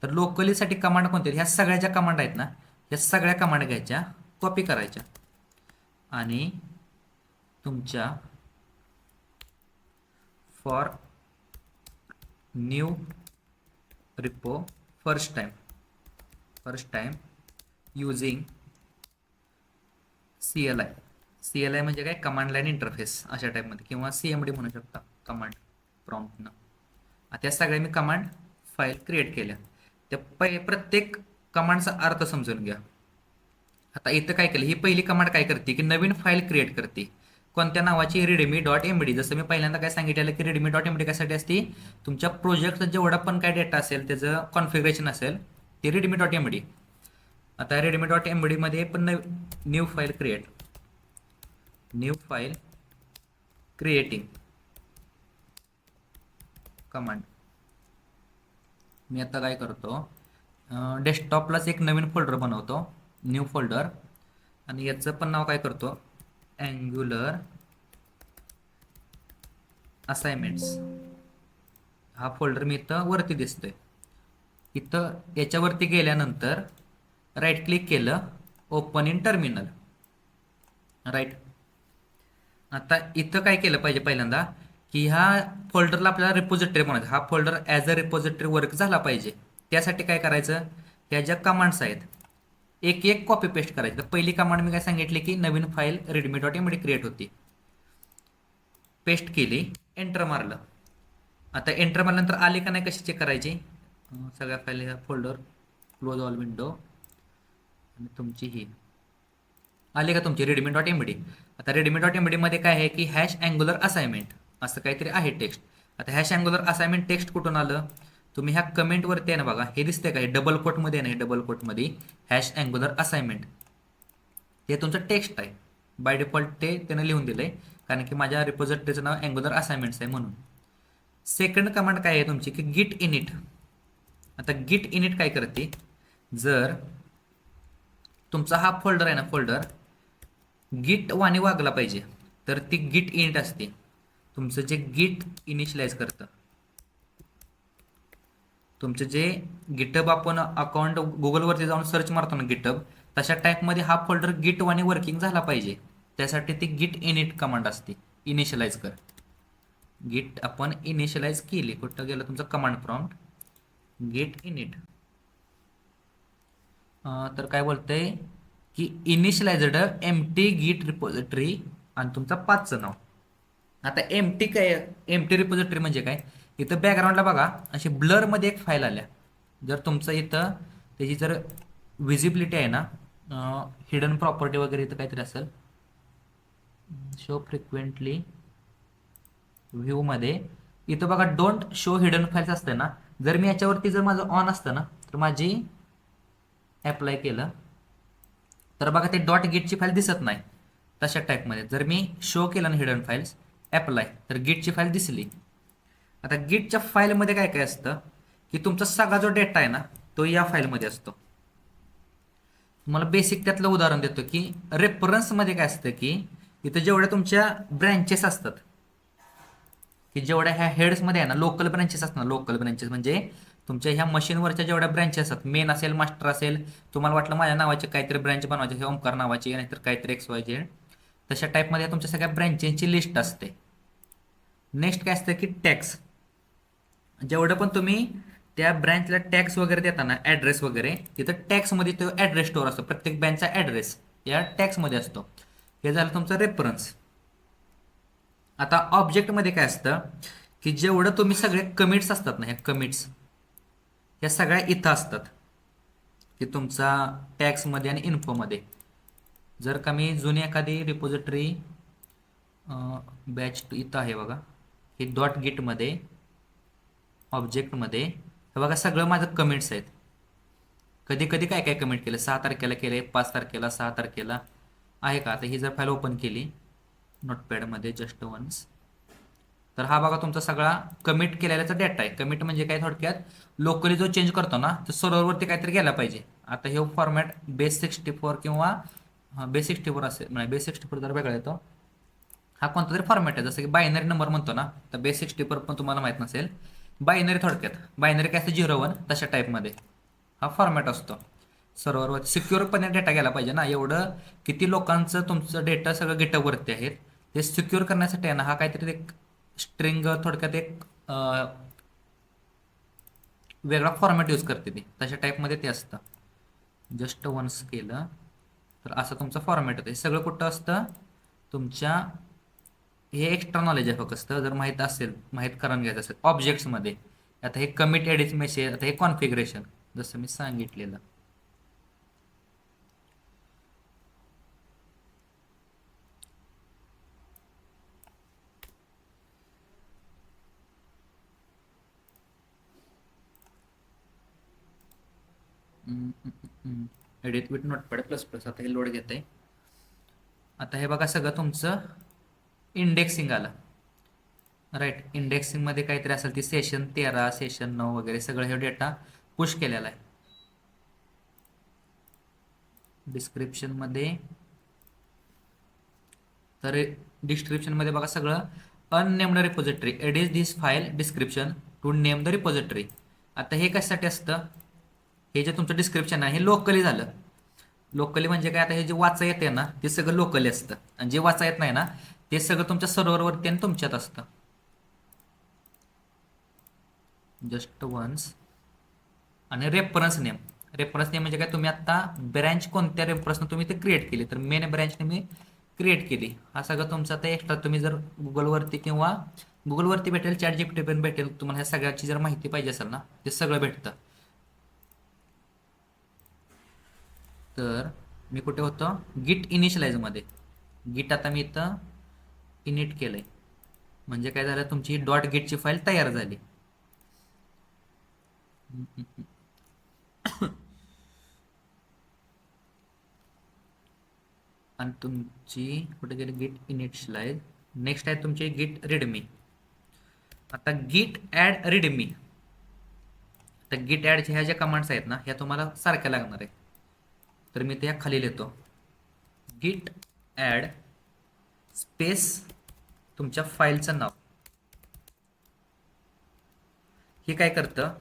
S1: तर लोकलीसाठी कमांड कोणते, ह्या सगळ्या ज्या कमांड आहेत ना, ह्या सगळ्या कमांड घ्यायच्या, कॉपी करायच्या आणि तुमच्या for new repo first time using CLI म्हणजे काय, कमांड लाईन इंटरफेस अशा टाईपमध्ये, किंवा CMD म्हणू शकता, कमांड प्रॉम्प्टनं. त्या सगळ्या मी कमांड फाईल क्रिएट केल्या. त्या प्रत्येक कमांडचा अर्थ समजून घ्या. आता इथं काय केलं, ही पहिली कमांड काय करते की नवीन फाईल क्रिएट करते. कोणत्या नावाची, readme.md. जसं मी पहिल्यांदा काय सांगितलेलं की readme.md कशासाठी असते, तुमच्या प्रोजेक्टचा जेवढा पण काय डेटा असेल, त्याचं कॉन्फिगरेशन असेल, ते readme.md. आता readme.md मध्ये पण न्यू फाईल क्रिएटिंग कमांड. मी आता काय करतो, डेस्कटॉपलाच एक नवीन फोल्डर बनवतो, न्यू फोल्डर, आणि याचं पण नाव काय करतो, अँग्युलर असाइनमेंट्स. हा फोल्डर मी इथं वरती दिसतोय. इथं याच्यावरती गेल्यानंतर राईट क्लिक केलं, ओपन इन टर्मिनल, राईट. आता इथं काय केलं पाहिजे पहिल्यांदा की ह्या फोल्डरला आपल्याला रिपॉझिटरी बनवायचं. हा folder as a repository work झाला पाहिजे. त्यासाठी काय करायचं, ह्या ज्या कमांड्स आहेत एक एक कॉपी पेस्ट करायची. तर पहिली कमांड मी काय सांगितली की नवीन फाईल readme.md क्रिएट होती, पेस्ट केली, एंटर मारलं. आता एंटर मारल्यानंतर आली का नाही कशी चेक करायची, सगळ्या फाईल ह्या फोल्डर क्लोज ऑल विंडो, आणि तुमची ही आली का तुमची readme.md. आता readme.md मध्ये काय आहे की हॅश अँग्युलर असाइनमेंट असं काहीतरी आहे टेक्स्ट. आता हॅश अँग्युलर असाइनमेंट टेक्स्ट कुठून आलं, तुम्ही ह्या कमेंटवरती आहे ना बघा, हे दिसतंय का, हे डबल कोटमध्ये आहे ना, डबल कोटमध्ये हॅश अँग्युलर असाइनमेंट, ते तुमचं टेक्स्ट आहे. बाय डिफॉल्ट ते त्यानं लिहून दिलंय, कारण की माझ्या रिपॉझिटरीचं नाव अँग्युलर असाइनमेंट्स आहे म्हणून. सेकंड कमांड काय आहे तुमची की गिट इनिट. आता गिट इनिट काय करते, जर तुमचा हा फोल्डर आहे ना, फोल्डर गिट वाणी वागला पाहिजे, तर ती गिट इनिट असते. तुमचं जे गिट इनिशियलाइज करतं, तुमचं जे गिटहब आपण अकाउंट गुगलवरती जाऊन सर्च मारतो ना गिटहब, तशा टाईपमध्ये हा फोल्डर गिट वाणी वर्किंग झाला पाहिजे. त्यासाठी ती गिट इनिट कमांड असते, इनिशियलाइज कर. गिट आपण इनिशियलाइज केली, कुठं गेलं तुमचं कमांड प्रॉम्प्ट, गिट इनिट. तर काय बोलतंय की इनिशियलाइज्ड एम्प्टी गिट रिपॉझिटरी आणि तुमचा पाथचं नाव. आता एम्प्टी काय, एम्प्टी रिपॉझिटरी म्हणजे काय, इथं बॅकग्राऊंडला बघा अशी ब्लरमध्ये एक फाईल आल्या. जर तुमचं इथं त्याची जर विजिबिलिटी आहे ना, हिडन प्रॉपर्टी वगैरे इथं काहीतरी असेल, शो फ्रिक्वेंटली व्ह्यूमध्ये इथं बघा डोंट शो हिडन फाईल्स असते ना, जर मी याच्यावरती जर माझं ऑन असतं ना, तर माझी ॲप्लाय केलं तर बघा ते डॉट गिटची फाईल दिसत नाही. तशा टाईपमध्ये जर मी शो केलं ना हिडन फाईल्स, ॲप्लाय, तर गिटची फाईल दिसली. आता गिटच्या फाईलमध्ये काय काय असतं की तुमचा सगळा जो डेटा आहे ना, तो या फाईलमध्ये असतो. तुम्हाला बेसिक त्यातलं उदाहरण देतो की रेफरन्समध्ये काय असतं की इथं जेवढ्या तुमच्या ब्रँचेस असतात की जेवढ्या ह्या हेड्समध्ये आहे ना लोकल ब्रँचेस असतात, लोकल ब्रँचेस म्हणजे तुमच्या ह्या मशीनवरच्या जेवढ्या ब्रँचेस असतात, मेन असेल, मास्टर असेल, तुम्हाला वाटलं माझ्या नावाचे काहीतरी ब्रँच बनवायचे, हे ओमकार नावाची नाहीतर काहीतरी XYZ, तशा टाईपमध्ये तुमच्या सगळ्या ब्रँचेसची लिस्ट असते. नेक्स्ट काय असतं की टॅक्स. जेवढं पण तुम्ही त्या ब्रँचला टॅक्स वगैरे देताना ॲड्रेस वगैरे, तिथं टॅक्समध्ये तो ॲड्रेस स्टोअर असतो, प्रत्येक ब्रँचचा ॲड्रेस या टॅक्समध्ये असतो. हे झालं तुमचं रेफरन्स. आता ऑब्जेक्टमध्ये काय असतं की जेवढं तुम्ही सगळे कमिट्स असतात ना, ह्या कमिट्स ह्या सगळ्या इथं असतात की तुमचा टॅक्समध्ये आणि इन्फोमध्ये. जर का मी जुनी एखादी रिपोजिटरी बॅच इथं आहे बघा, हे डॉट गिटमध्ये ऑब्जेक्टमध्ये हे बघा सगळं माझं कमेंट्स आहेत. कधी कधी काय काय कमेंट केलं, 6 तारखेला केले, 5 तारखेला, 6 तारखेला आहे का. आता ही जर फाईल ओपन केली नोटपॅडमध्ये जस्ट वन्स, तर हा बघा तुमचा सगळा कमिट केलेल्याचा डेटा आहे. कमिट म्हणजे काय, थोडक्यात लोकली जो चेंज करतो ना तो सर्व्हरवरती काहीतरी गेला पाहिजे. आता हे फॉर्मॅट बेस 64 किंवा बेस 64 असेल, म्हणजे बेस 64 जर वेगळा येतो. हा कोणता तरी फॉर्मॅट आहे, जसं की बायनरी नंबर म्हणतो ना, तर बेस 64 पण तुम्हाला माहीत नसेल. बायनरी थोडक्यात बायनरी काय असतं 0-1 तशा टाईपमध्ये हा फॉर्मॅट असतो. सर्व्हरवर सिक्युअरपणे डेटा गेला पाहिजे ना. एवढं किती लोकांचं तुमचं डेटा सगळं गिटअपवरती आहेत, ते सिक्युअर करण्यासाठी आहे ना हा काहीतरी एक स्ट्रिंग, थोडक्यात एक वेगळा फॉर्मॅट यूज करते ती, तशा टाईपमध्ये ते असतं. जस्ट वन्स केलं तर असं तुमचं फॉर्मॅट होतं. हे सगळं कुठं असतं तुमच्या, हे एक्स्ट्रा नॉलेज आहे फक्त, जर माहीत असेल, माहीत करून घ्यायचं असेल ऑब्जेक्ट्समध्ये. आता हे कमिट एडिट मेसेज, आता हे कॉन्फिगरेशन जसं मी सांगितलेलं. Edit with notepad plus plus, आता हे लोड घेत आहे. आता हे बघा सगळं तुमचं इंडेक्सिंग आलं, राईट. इंडेक्सिंगमध्ये काहीतरी असेल ती सेशन 13, सेशन 9 वगैरे सगळं हे डेटा पुश केलेला आहे. डिस्क्रिप्शनमध्ये, तर डिस्क्रिप्शनमध्ये बघा सगळं unnamed repository, edit this file description to name the repository. आता हे कशासाठी असतं, हे जे तुमचं डिस्क्रिप्शन आहे हे लोकली झालं. लोकली म्हणजे काय, आता हे जे वाचा येते ना ते सगळं लोकली असतं, आणि जे वाचा येत नाही ना ते सगळं तुमच्या सर्व्हरवरती आणि तुमच्यात असतं. Just once. आणि रेफरन्स नेम म्हणजे काय, तुम्ही आता ब्रँच कोणत्या रेफरन्सनं तुम्ही ते क्रिएट केली, तर मेन ब्रँचने मी क्रिएट केली. हा सगळं तुमचा आता एक्स्ट्रा तुम्ही जर गुगलवरती किंवा गुगलवरती भेटेल, ChatGPT पण भेटेल, तुम्हाला ह्या सगळ्याची जर माहिती पाहिजे असेल ना ते सगळं भेटतं. तर मी कुठे होतो, गिट इनिशियलाइजमध्ये. गिट आता मी इथं इनिट केलंय, म्हणजे काय झालं, तुमची डॉट गिटची फाईल तयार झाली. आणि तुमची कुठे गेली गिट इनिशियलाइज. नेक्स्ट आहे तुमची गिट रीडमी. आता गिट ॲड रीडमी, तर गिट ॲडच्या ह्या ज्या कमांड्स आहेत ना ह्या तुम्हाला सारख्या लागणार आहेत. तर मी त्या खाली लिहितो, गिट ॲड स्पेस तुमच्या फाईलचं नाव. हे काय करतं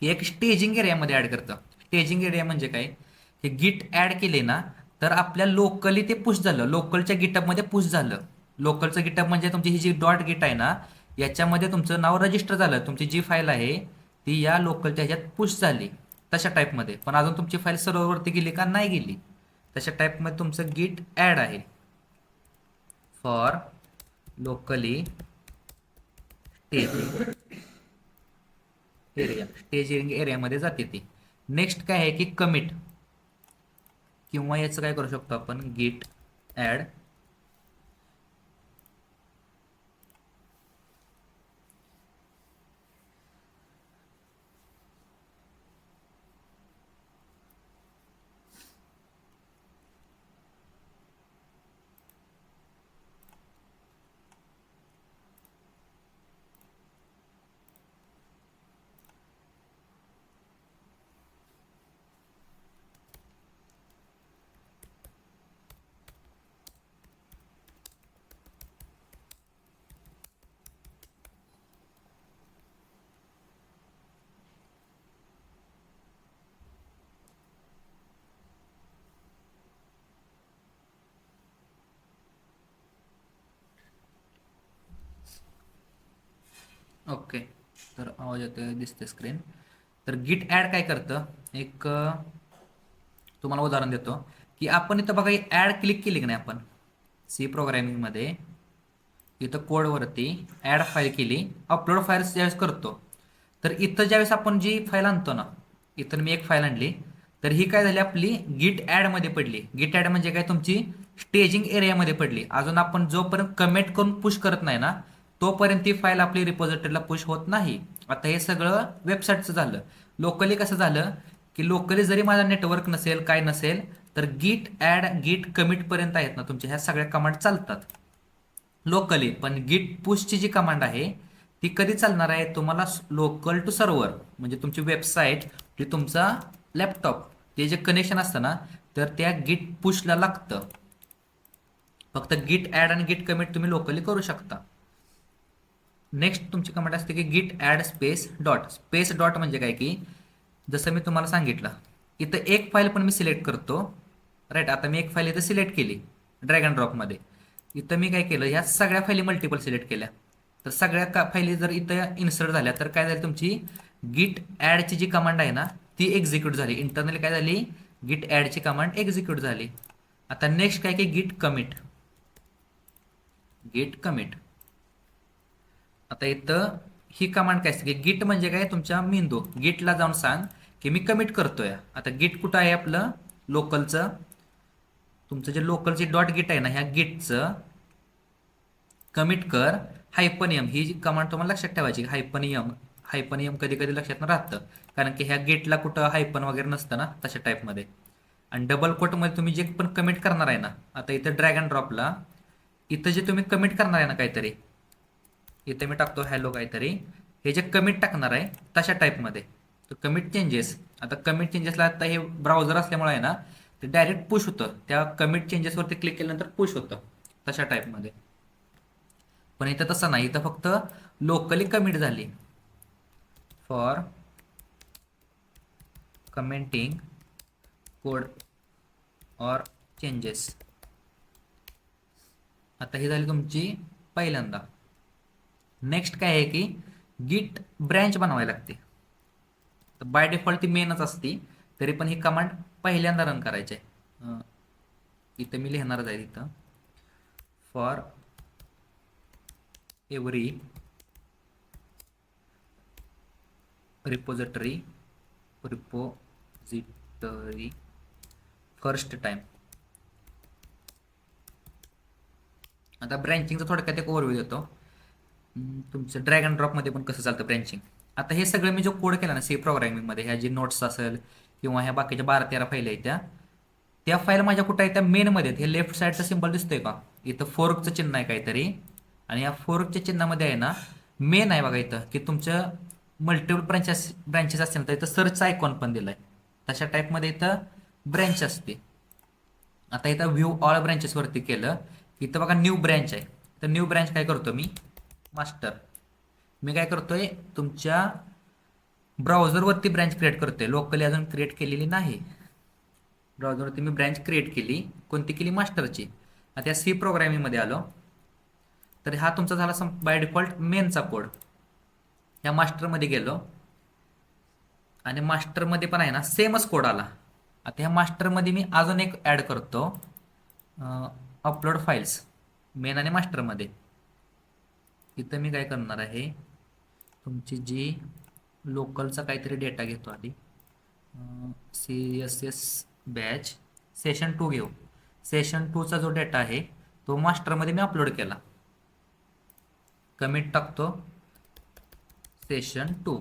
S1: की एक स्टेजिंग एरियामध्ये ॲड करतं. स्टेजिंग एरिया म्हणजे काय, हे गिट ॲड केले ना तर आपल्या लोकली ते पुश झालं, लोकलच्या गिटअपमध्ये पुश झालं. लोकलचं गिटअप म्हणजे तुमची ही जी डॉट गिट आहे ना याच्यामध्ये तुमचं नाव रजिस्टर झालं, तुमची जी फाईल आहे ती या लोकलच्या ह्याच्यात पुश झाली तशा टाईपमध्ये. पण अजून तुमची फाईल सर्व्हरवरती गेली का, नाही गेली. तशा टाईपमध्ये तुमचं गिट ॲड आहे for locally staging area. Staging एरियामध्ये जाते ती. नेक्स्ट काय आहे की कमिट, किंवा याचं काय करू शकतो आपण, गिट ॲड ओके. तर आवाज येतोय, दिसते स्क्रीन. तर गिट ॲड काय करतं, एक तुम्हाला उदाहरण देतो, की आपण इथं बघा ॲड क्लिक केली की नाही आपण सी प्रोग्रॅमिंगमध्ये, इथं कोडवरती ॲड फाईल केली, अपलोड फाईल्स ज्यावेळेस करतो, तर इथं ज्यावेळेस आपण जी फाईल आणतो ना, इथं मी एक फाईल आणली, तर ही काय झाली आपली गिट ॲडमध्ये पडली. गिट ॲड म्हणजे काय, तुमची स्टेजिंग एरियामध्ये पडली. अजून आपण जोपर्यंत कमेंट करून पुश करत नाही ना, तोपर्यंत ती फाईल आपली रिपॉझिटरीला पुश होत नाही. आता हे सगळं वेबसाईटचं झालं. लोकली कसं झालं, की लोकली जरी माझा नेटवर्क नसेल, काय नसेल, तर गिट ॲड गिट कमिटपर्यंत आहेत ना तुमच्या ह्या सगळ्या कमांड चालतात लोकली. पण गिट पुशची जी कमांड आहे ती कधी चालणार आहे, तुम्हाला लोकल टू सर्व्हर म्हणजे तुमची वेबसाईट, जी तुमचा लॅपटॉप, ते जे कनेक्शन असतं ना, तर त्या गिट पुशला लागतं. फक्त गिट ॲड आणि गिट कमिट तुम्ही लोकली करू शकता. नेक्स्ट तुमची कमांड असते की git add space dot. Space dot म्हणजे काय, की जसं मी तुम्हाला सांगितलं, इथं एक फाईल पण मी सिलेक्ट करतो. राईट, आता मी एक फाईल इथं सिलेक्ट केली ड्रॅग अँड ड्रॉपमध्ये. इथं मी काय केलं, ह्या सगळ्या फाईली मल्टिपल सिलेक्ट केल्या. तर सगळ्या फाईली जर इथं इन्सर्ट झाल्या, तर काय झाली, तुमची गिट ॲडची जी कमांड आहे ना, ती एक्झिक्यूट झाली. इंटरनली काय झाली, गिट ॲडची कमांड एक्झिक्यूट झाली. आता नेक्स्ट काय की गिट कमिट. गिट कमिट, आता इथं ही कमांड काय असते, की गिट म्हणजे काय, तुमच्या मेंदू गिटला जाऊन सांग की मी कमिट करतोय. आता गिट कुठं आहे आपलं, लोकलचं, तुमचं जे लोकलची डॉट गिट आहे ना, ह्या गिटचं कमिट कर हायपनियम. ही जी कमांड तुम्हाला लक्षात ठेवायची, हायपनियम. हायपनियम कधी कधी लक्षात न राहतं, कारण की ह्या गेटला कुठं हायपन वगैरे नसतं ना तशा टाईपमध्ये. आणि डबल कोटमध्ये तुम्ही जे पण कमिट करणार आहे ना, आता इथं ड्रॅग अँड ड्रॉपला, इथं जे तुम्ही कमिट करणार आहे ना काहीतरी, इथे मी टाकतो हॅलो काहीतरी, हे जे कमिट टाकणार आहे तशा टाईपमध्ये. तर कमिट चेंजेस, आता कमिट चेंजेसला आता हे ब्राउझर असल्यामुळे आहे ना, ते डायरेक्ट पुश होतं, त्या कमिट चेंजेसवरती क्लिक केल्यानंतर पुश होतं तशा टाईपमध्ये. पण इथं तसं नाही, इथं फक्त लोकली कमिट झाली. फॉर कमेंटिंग कोड और चेंजेस. आता ही झाली तुमची पहिल्यांदा. नेक्स्ट काय आहे की गिट ब्रँच बनवायला लागते. तर बाय डिफॉल्ट ती मेनच असती, तरी पण ही कमांड पहिल्यांदा रन करायची आहे. इथं मी लिहिणारच आहे, इथं for every repository first time. आता ब्रँचिंगचं थोडक्यात एक ओव्हरव्ह्यू देतो. तुमचं ड्रॅग अँड ड्रॉपमध्ये पण कसं चालतं ब्रँचिंग. आता हे सगळं मी जो कोड केला ना सी प्रोग्रामिंगमध्ये, ह्या जी नोट्स असेल किंवा ह्या बाकीच्या 12-13 फाईल आहेत, त्या फाईल माझ्या कुठं आहे, त्या मेनमध्ये आहेत. हे लेफ्ट साईडचा सिम्बॉल दिसतोय का, इथं फोर्कचं चिन्ह आहे काहीतरी, आणि या फोर्कच्या चिन्हामध्ये आहे ना मेन आहे बघा इथं, की तुमचं मल्टिपल ब्रँचेस असतील तर इथं सर्चचा आयकॉन पण दिलाय. तशा टाईपमध्ये इथं ब्रँच असते. आता इथं व्ह्यू ऑल ब्रँचेसवरती केलं, इथं बघा न्यू ब्रँच आहे. तर न्यू ब्रँच काय करतो मी, मास्टर. मी काय करतोय, तुमच्या ब्राउझरवरती ब्रँच क्रिएट करतोय, लोकली अजून क्रिएट केलेली नाही. ब्राउझरवरती मी ब्रँच क्रिएट केली, कोणती केली, मास्टरची. आता या सी प्रोग्रामिंगमध्ये आलो, तर हा तुमचा झाला बाय डिफॉल्ट मेनचा कोड. या मास्टरमध्ये गेलो, आणि मास्टरमध्ये पण आहे ना सेमच कोड आला. आता ह्या मास्टरमध्ये मी अजून एक ॲड करतो, अपलोड फाईल्स, मेन आणि मास्टरमध्ये. इथं मी काय करणार आहे, तुमची जी लोकलचा काहीतरी डेटा घेतो आधी, CSS बॅच सेशन 2 घेऊ. सेशन 2चा जो डेटा आहे तो मास्टरमध्ये मी अपलोड केला. कमिट टाकतो सेशन 2.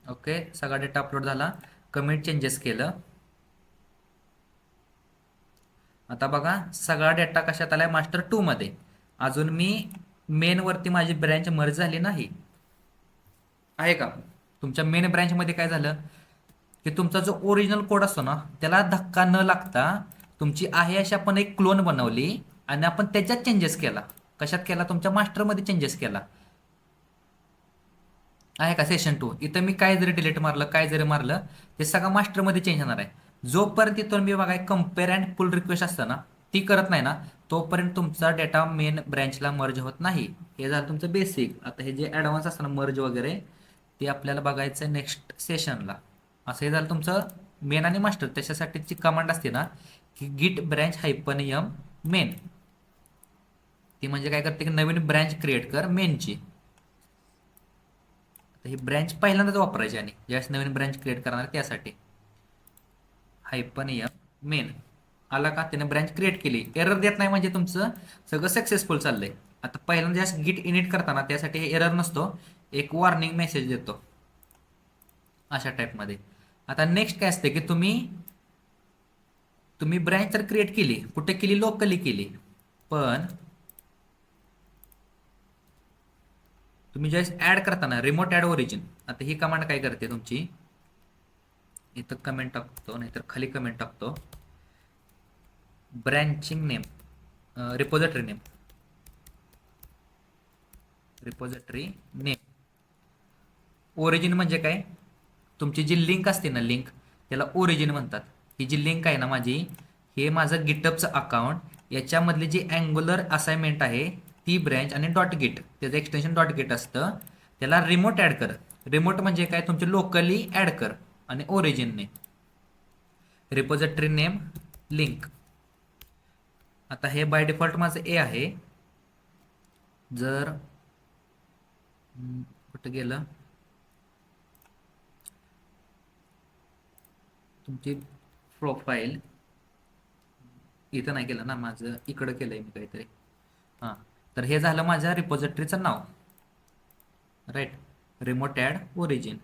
S1: ओके, सगळा डेटा अपलोड झाला, कमिट चेंजेस केलं. आता बघा सगळा डेटा कशात आलाय, मास्टर 2 मध्ये. अजून मी मेनवरती माझी ब्रँच मर्ज झाली नाही आहे का. तुमच्या मेन ब्रँचमध्ये काय झालं, की तुमचा जो ओरिजिनल कोड असतो ना त्याला धक्का न लागता तुमची आहे अशी आपण एक क्लोन बनवली, आणि आपण त्याच्यात चेंजेस केला. कशात केला, तुमच्या मास्टरमध्ये चेंजेस केला आहे का. सेशन 2 इथं मी काय जरी डिलीट मारलं, काय जरी मारलं, ते सगळं मास्टरमध्ये चेंज होणार आहे. जोपर्यंत इथून मी बघा कम्पेअर अँड पुल रिक्वेस्ट असतं ना ती करत नाही ना, तोपर्यंत तुमचा डेटा मेन ब्रँचला मर्ज होत नाही. हे झालं तुमचं बेसिक. आता हे जे ॲडव्हान्स असतं ना मर्ज वगैरे ते आपल्याला बघायचं आहे नेक्स्ट सेशनला. असं हे झालं तुमचं मेन आणि मास्टर. त्याच्यासाठीची कमांड असते ना की गिट ब्रँच हायफन एम मेन. ती म्हणजे काय करते की नवीन ब्रँच क्रिएट कर मेनची. तर ही ब्रँच पहिल्यांदाच वापरायची आणि ज्यावेळेस नवीन ब्रँच क्रिएट करणार त्यासाठी हायफन एम मेन. आला का त्याने ब्रँच क्रिएट केली. एरर देत नाही म्हणजे तुमचं सगळं सक्सेसफुल चाललंय. आता पहिल्यांदा ज्यावेळेस गिट इनिट करताना त्यासाठी हे एरर नसतो, एक वॉर्निंग मेसेज देतो अशा टाईपमध्ये. आता नेक्स्ट काय असते की तुम्ही ब्रँच तर क्रिएट केली, कुठे केली? लोकली केली. पण तुम्ही ज्यावेळेस ऍड करताना रिमोट ऍड ओरिजिन, आता ही कमांड काय करते तुमची, इथं कमेंट टाकतो नाहीतर खाली कमेंट टाकतो. Branching name, repository name, repository name. Origin म्हणजे काय? तुमची जी लिंक असते ना लिंक, त्याला ओरिजिन म्हणतात. ही जी लिंक आहे ना माझी, हे माझं गिटअपचं अकाउंट, याच्यामधली जी अँग्युलर असाइनमेंट आहे ती ब्रँच आणि डॉट गिट, त्याचं एक्सटेन्शन डॉट गिट असतं. त्याला रिमोट ॲड कर. रिमोट म्हणजे काय? तुमचे लोकली ॲड कर आणि ओरिजिनने. Repository name link. आता हे बाय डिफॉल्ट माझं ए आहे. जर कुठं गेलं तुमची प्रोफाईल, इथं नाही केलं ना माझं, इकडं केलंय मी काहीतरी. हां, तर हे झालं माझ्या रिपॉझिटरीचं नाव, राईट. Remote add origin.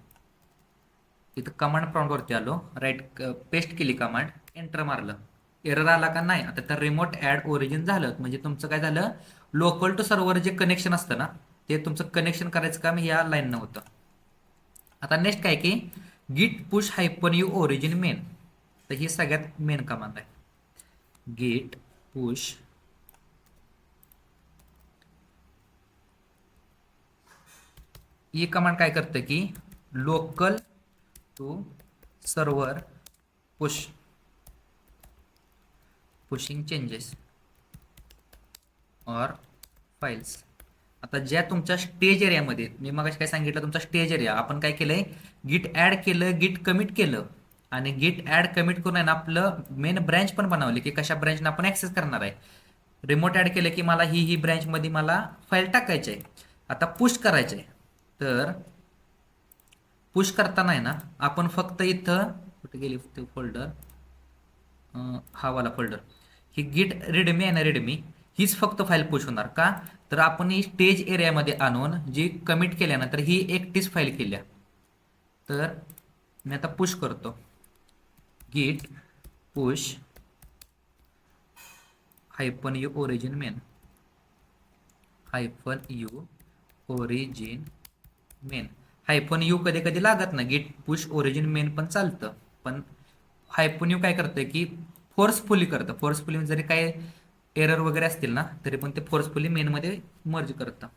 S1: इथं कमांड प्रॉम्प्टवरती आलो, राईट, पेस्ट केली कमांड, एंटर मारलं. एरर आला का? नाही. आता तर रिमोट ॲड ओरिजिन झालं म्हणजे तुमचं काय झालं, लोकल टू सर्व्हर जे कनेक्शन असतं ना ते तुमचं कनेक्शन करायचं काम या लाईननं होतं. आता नेक्स्ट काय की गिट पुश हायपन यू ओरिजिन मेन. तर ही सगळ्यात मेन कमांड आहे. गिट पुश ही कमांड काय करते की local to server pushing changes और फाइल्स. आता ज्या तुमच्या स्टेज एरियामध्ये, मी मगाशी काय सांगितलं, तुमचा स्टेज एरिया आपण काय केलंय, गिट ॲड केलं, गिट कमिट केलं आणि गिट ॲड कमिट करून आहे ना आपलं मेन ब्रँच पण बनवली की कशा ब्रँचनं आपण ॲक्सेस करणार आहे. रिमोट ॲड केलं की मला ही ब्रँचमध्ये मला फाईल टाकायची आहे. आता पुश करायचं आहे. तर पुश करताना आहे ना आपण फक्त इथं कुठे गेली ते फोल्डर, हा वाला फोल्डर, ही गिट रिडमी आहे ना, रिडमी हीच फक्त फाईल पुश होणार का? तर आपण ही स्टेज एरियामध्ये आणून जी कमिट केल्या ना तर ही एकटीच फाईल केल्या. तर मी आता पुश करतो, गिट push hyphen you origin main, hyphen you origin main. Hyphen you कधी कधी लागत ना, गिट पुश ओरिजिन मेन पण चालतं. पण हायफन यू काय करतं की फोर्सफुली करतं. फोर्सफुली जरी काय एरर वगैरे असतील ना तरी पण ते फोर्सफुली मेनमध्ये मर्ज करतं.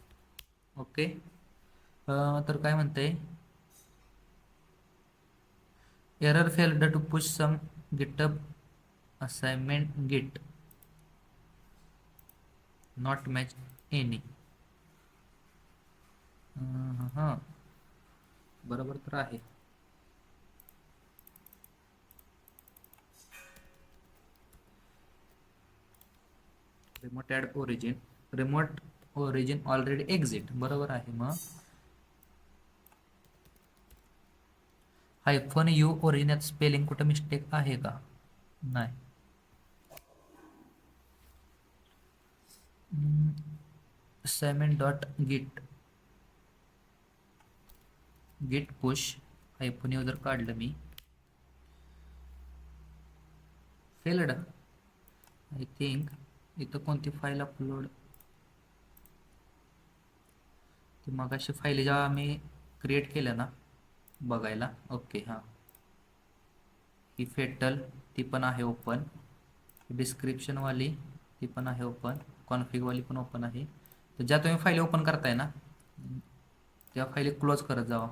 S1: ओके. तर काय म्हणतंय, error failed to push some GitHub assignment git not match any. हां, बरोबर तर आहे. Remote add origin, remote origin already exist, बरोबर आहे. मग हायफन यू ओरिजिनत स्पेलिंग कुठं मिस्टेक आहे का? नाही. सेमेन डॉट गिट, गिट पुश हायफन यू जर काढलं मी, फेल्ड. आय थिंक इथं कोणती फाईल अपलोड, ती मगाशी फाईल जेव्हा मी क्रिएट केलं ना बघायला. ओके, हां, ही फेटल ती पण आहे ओपन, डिस्क्रिप्शनवाली ती पण आहे ओपन, कॉन्फिगवाली पण ओपन आहे. तर ज्या तुम्ही फाईल ओपन करताय ना त्या फाईली क्लोज करत जावा.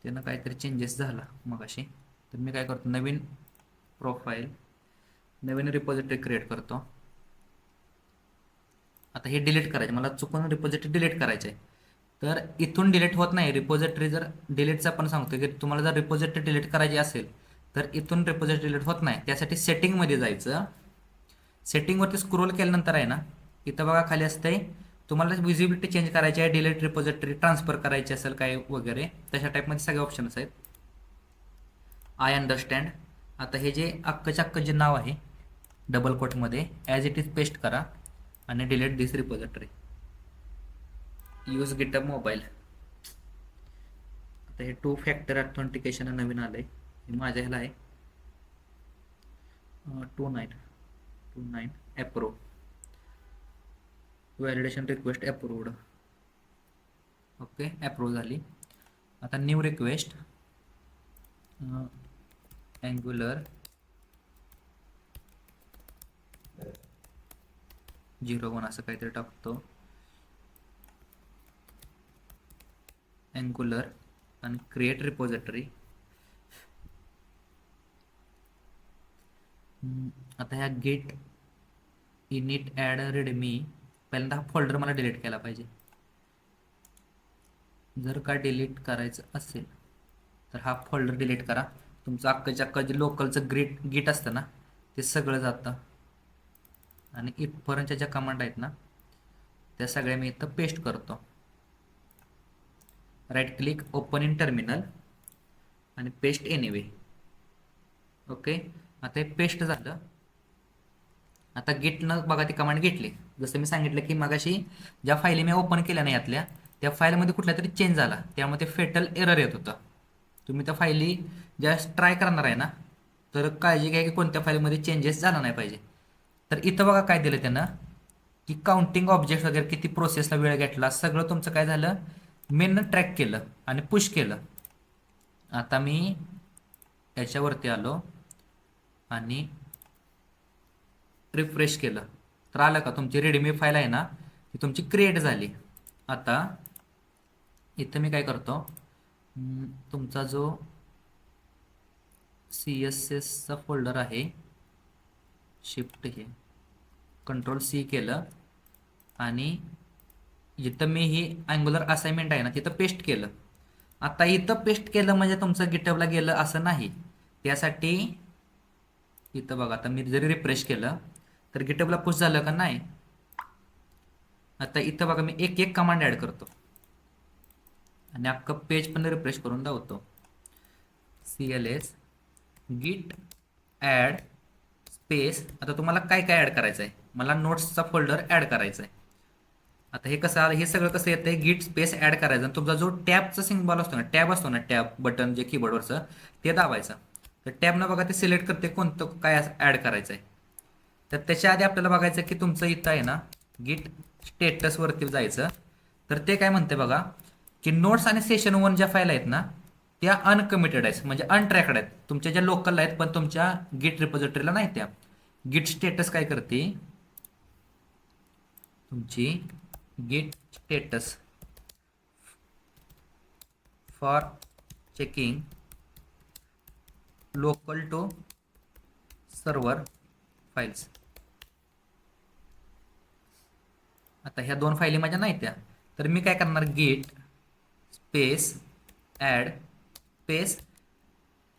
S1: त्यानं काहीतरी चेंजेस झाला मगाशी. तर मी काय करतो, नवीन प्रोफाईल नवीन रिपॉझिटरी क्रिएट करतो. आता हे डिलीट करायचे, मला चुकून रिपॉझिटरी डिलीट करायचे आहे. तर इथून डिलीट होत नाही रिपॉझिटरी. जर डिलीटचा पण सांगतो की तुम्हाला जर रिपॉझिटरी डिलीट करायची असेल तर इथून रिपॉझिटरी डिलीट होत नाही. त्यासाठी सेटिंगमध्ये जायचं. सेटिंगवरती स्क्रोल केल्यानंतर आहे ना, इथं बघा खाली असतंय तुम्हाला विजिबिलिटी चेंज करायची आहे, डिलीट रिपॉझिटरी ट्रान्सफर करायची असेल काय वगैरे, तशा टाईपमध्ये सगळे ऑप्शन्स आहेत. I understand. आता हे जे अख्खच्या अख्खं जे नाव आहे डबल कोटमध्ये ॲज इट इज पेस्ट करा आणि delete this repository. Use GitHub mobile. आता हे 2 फॅक्टर ऑथेंटिकेशन नवीन आलंय. हे माझ्या ह्याला आहे 29 approve. Validation request approved. Okay, approve झाली. आता न्यू रिक्वेस्ट अँग्युलर 01 असं काहीतरी टाकतो. अँग्युलर आणि क्रिएट रिपॉझिटरी. आता ह्या गेट इनिट ॲड रेडमी, पहिल्यांदा हा फोल्डर मला डिलीट केला पाहिजे. जर का डिलीट करायचं असेल तर हा फोल्डर डिलीट करा. तुमचं अख्खच्या अख्खं जे लोकलचं गिट असतं ना ते सगळं जातं. आणि इथपर्यंतच्या ज्या कमांड आहेत ना त्या सगळ्या मी इथं पेस्ट करतो. Right click, open in terminal आणि पेस्ट एनिवे. ओके, आता हे पेस्ट झालं. आता गिटनं बघा ती कमांड घेतली. जसं मी सांगितलं की मगाशी ज्या फाईली मी ओपन केल्या नाही यातल्या, त्या फाईलमध्ये कुठला तरी चेंज झाला, त्यामुळे ते फेटल एरर येत होतं. तुम्ही त्या फाईली ज्या ट्राय करणार आहे ना तर काळजी घ्या की कोणत्या फाईलमध्ये चेंजेस झाला नाही पाहिजे. तर इथं बघा काय दिलं त्यानं की काउंटिंग ऑब्जेक्ट वगैरे किती प्रोसेसला वेळ घेतला सगळं तुमचं काय झालं मेननं ट्रॅक केलं आणि पुश केलं. आता मी याच्यावरती आलो आणि रिफ्रेश केलं तर आलं का तुमची रेडमी फाईल आहे ना ती तुमची क्रिएट झाली. आता इथं मी काय करतो, तुमचा जो CSSचा फोल्डर आहे, शिफ्ट हे कंट्रोल-C केलं आणि जिथं मी ही अँग्युलर असाइनमेंट आहे ना तिथं पेस्ट केलं. आता इथं पेस्ट केलं म्हणजे तुमचं गिटहबला गेलं असं नाही. त्यासाठी इथं बघा, आता मी जरी रिफ्रेश केलं तर गिटहबला पुश झालं का नाही. आता इथं बघा मी एक एक कमांड ॲड करतो आणि अख्खं पेज पण रिफ्रेश करून दावतो. CLS git add space. आता तुम्हाला काय काय ॲड करायचं आहे, मला नोट्सचा फोल्डर ॲड करायचा आहे. आता हे कसं आलं, हे सगळं कसं येतं गिट स्पेस ॲड करायचं आणि तुमचा जो टॅबचा सिम्बॉल असतो ना, टॅब असतो ना, टॅब बटन जे कीबोर्डवरचं ते दाबायचं. तर टॅबनं बघा ते सिलेक्ट करते कोणतं काय ॲड करायचं आहे. तर त्याच्या आधी आपल्याला बघायचं की तुमचं इथं आहे ना गिट स्टेटसवरती जायचं. तर ते काय म्हणते बघा की नोट्स आणि सेशन 1 ज्या फाईल आहेत ना त्या अनकमिटेड आहेत म्हणजे अनट्रॅक्ड आहेत. तुमच्या ज्या लोकल आहेत पण तुमच्या गिट रिपॉझिटरीला नाही. त्या गिट स्टेटस काय करते, तुमची git status for checking local to server files. आता ह्या 2 फाईली माझ्या नाही त्या, तर मी काय करणार गिट स्पेस ॲड स्पेस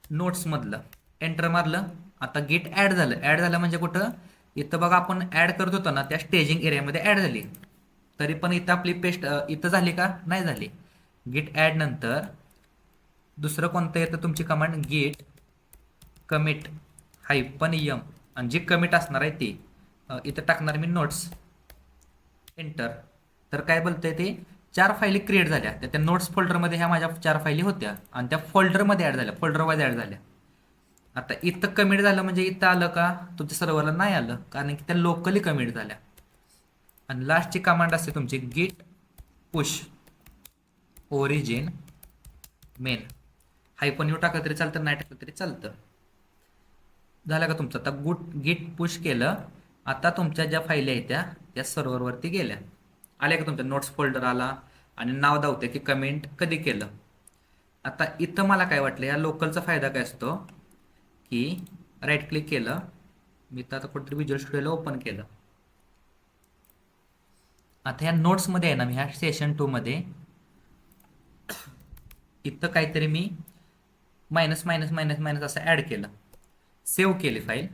S1: नोट्समधलं एंटर मारलं. आता गिट ॲड झालं. ॲड झालं म्हणजे कुठं, इथं बघा आपण ॲड करत होतो ना त्या स्टेजिंग एरियामध्ये ॲड झाली. तरी पण इथं आपली पेस्ट इथं झाली का, नाही झाली. गिट ॲड नंतर दुसरं कोणतं येतं तुमची कमांड गिट कमिट -m आणि जी कमिट असणार आहे ती इथं टाकणार मी नोट्स, एंटर. तर काय बोलतंय ते 4 फाईली क्रिएट झाल्या. त्या नोट्स फोल्डरमध्ये ह्या माझ्या 4 फाईली होत्या आणि त्या फोल्डरमध्ये ॲड झाल्या, फोल्डर वाईज ॲड झाल्या. आता इथं कमिट झालं म्हणजे इथं आलं का, तुमच्या सर्व्हरला नाही आलं कारण की त्या लोकली कमिट झाल्या. आणि लास्टची कमांड असते तुमची गिट push origin main. Hyphen you टाकलं तरी चालतं, नाही टाकलं तरी चालतं. झालं का तुमचं. आता गिट पुश केलं. आता तुमच्या ज्या फाईली आहेत त्या सर्व्हरवरती गेल्या. आल्या का तुमच्या नोट्स फोल्डर आला आणि नाव दावते की कमेंट कधी केलं. आता इथं मला काय वाटलं, या लोकलचा फायदा काय असतो की राईट क्लिक केलं, मी तर आता कुठेतरी व्हिज्युअल स्टुडिओला ओपन केलं. आता ह्या नोट्समध्ये आहे ना, मी ह्या सेशन 2 मध्ये इथं काहीतरी मी मायनस मायनस मायनस मायनस असं ॲड केलं, सेव्ह केली फाईल,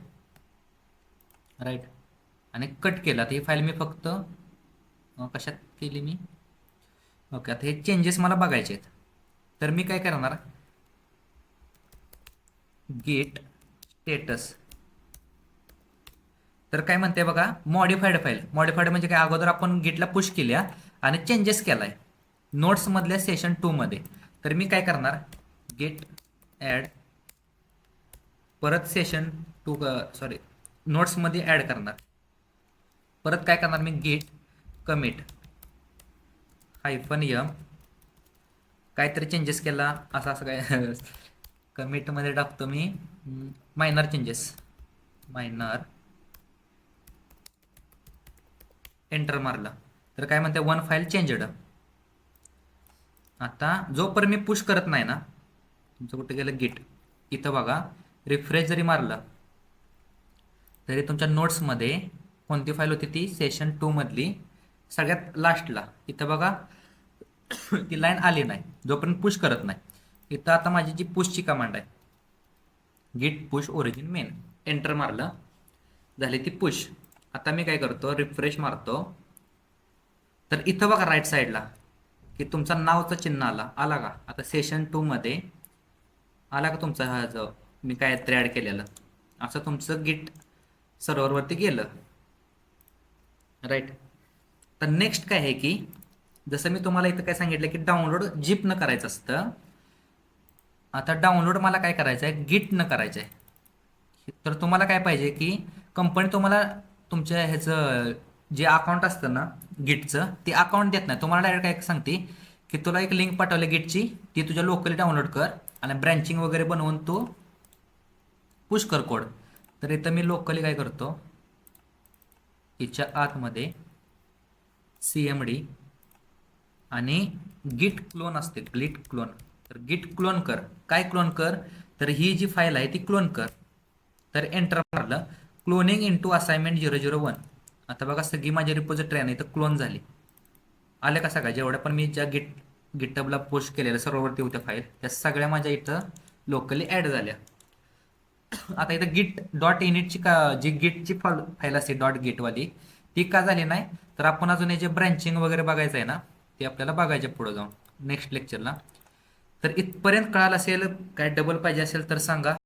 S1: राईट, आणि कट केला. तर ही फाईल मी फक्त कशात केली मी, ओके. आता हे चेंजेस मला बघायचे आहेत, तर मी काय करणार, गेट स्टेटस. तर काय म्हणते बघा, मॉडिफाईड फाईल. मॉडिफाईड म्हणजे काय, अगोदर आपण गिटला पुश केल्या आणि चेंजेस केलाय नोट्समधल्या सेशन 2 मध्ये. तर मी काय करणार, गेट ॲड, परत सेशन 2, सॉरी, नोट्समध्ये ॲड करणार. परत काय करणार मी, गेट कमिट -m, काहीतरी चेंजेस केला असं असं काय कमिटमध्ये टाकतो मी मायनर चेंजेस, मायनर, एंटर मारला. तर काय म्हणते, वन फाईल चेंजड. आता जोपर्यंत मी पुश करत नाही ना, तुमचं कुठे गेलं गिट, इथं बघा, रिफ्रेश जरी मारलं तरी तुमच्या नोट्समध्ये कोणती फाईल होती, ती सेशन 2 मधली सगळ्यात लास्टला इथं बघा ती लाईन आली नाही जोपर्यंत पुश करत नाही. इथं आता माझी जी पुशची कमांड आहे, गिट पुश ओरिजिन मेन, एंटर मारलं, झाली ती पुश. आता मी काय करतो, रिफ्रेश मारतो, तर इथं बघा राईट साईडला की तुमचा नावचं चिन्ह आला का. आता सेशन 2 मध्ये आला का तुमचा हा जो मी काय ॲड केलेलं, असं तुमचं गिट सर्व्हरवरती गेलं, राईट. तर नेक्स्ट काय आहे की, जसं मी तुम्हाला इथं काय सांगितलं की डाउनलोड झिप न करायचं असतं. आता डाउनलोड मला काय करायचं आहे, गिट न करायचं आहे. तर तुम्हाला काय पाहिजे की कंपनी तुम्हाला तुमच्या ह्याचं जे अकाउंट असतं ना गिटचं, ते अकाउंट देत नाही तुम्हाला. डायरेक्ट काय सांगते की तुला एक लिंक पाठवली गिटची, ती तुझ्या लोकली डाउनलोड कर आणि ब्रँचिंग वगैरे बनवून तू पुश कर कोड. तर इथं मी लोकली काय करतो, हिच्या आतमध्ये CMD आणि गिट क्लोन असते, गिट क्लोन. तर गिट क्लोन कर, काय क्लोन कर, तर ही जी फाईल आहे ती क्लोन कर. तर एंटर मारलं, क्लोनिंग इंटू असाइनमेंट 001. आता बघा सगळी माझी रिपोजिटरी आहे इथं क्लोन झाली. आले का सगळ्या, जेवढ्या पण मी ज्या गिटहबला पोस्ट केलेल्या सर्वरवरती होत्या फाईल, त्या सगळ्या माझ्या इथं लोकली ॲड झाल्या. आता इथं गिट डॉट इनिटची का जी गिटची फाईल असते डॉट गिटवाली, ती का झाली नाही, तर आपण अजून जे ब्रँचिंग वगैरे बघायचं आहे ना, ते आपल्याला बघायचे पुढे जाऊन नेक्स्ट लेक्चरला. तर इथपर्यंत कळालं असेल, काय डबल पाहिजे असेल तर सांगा.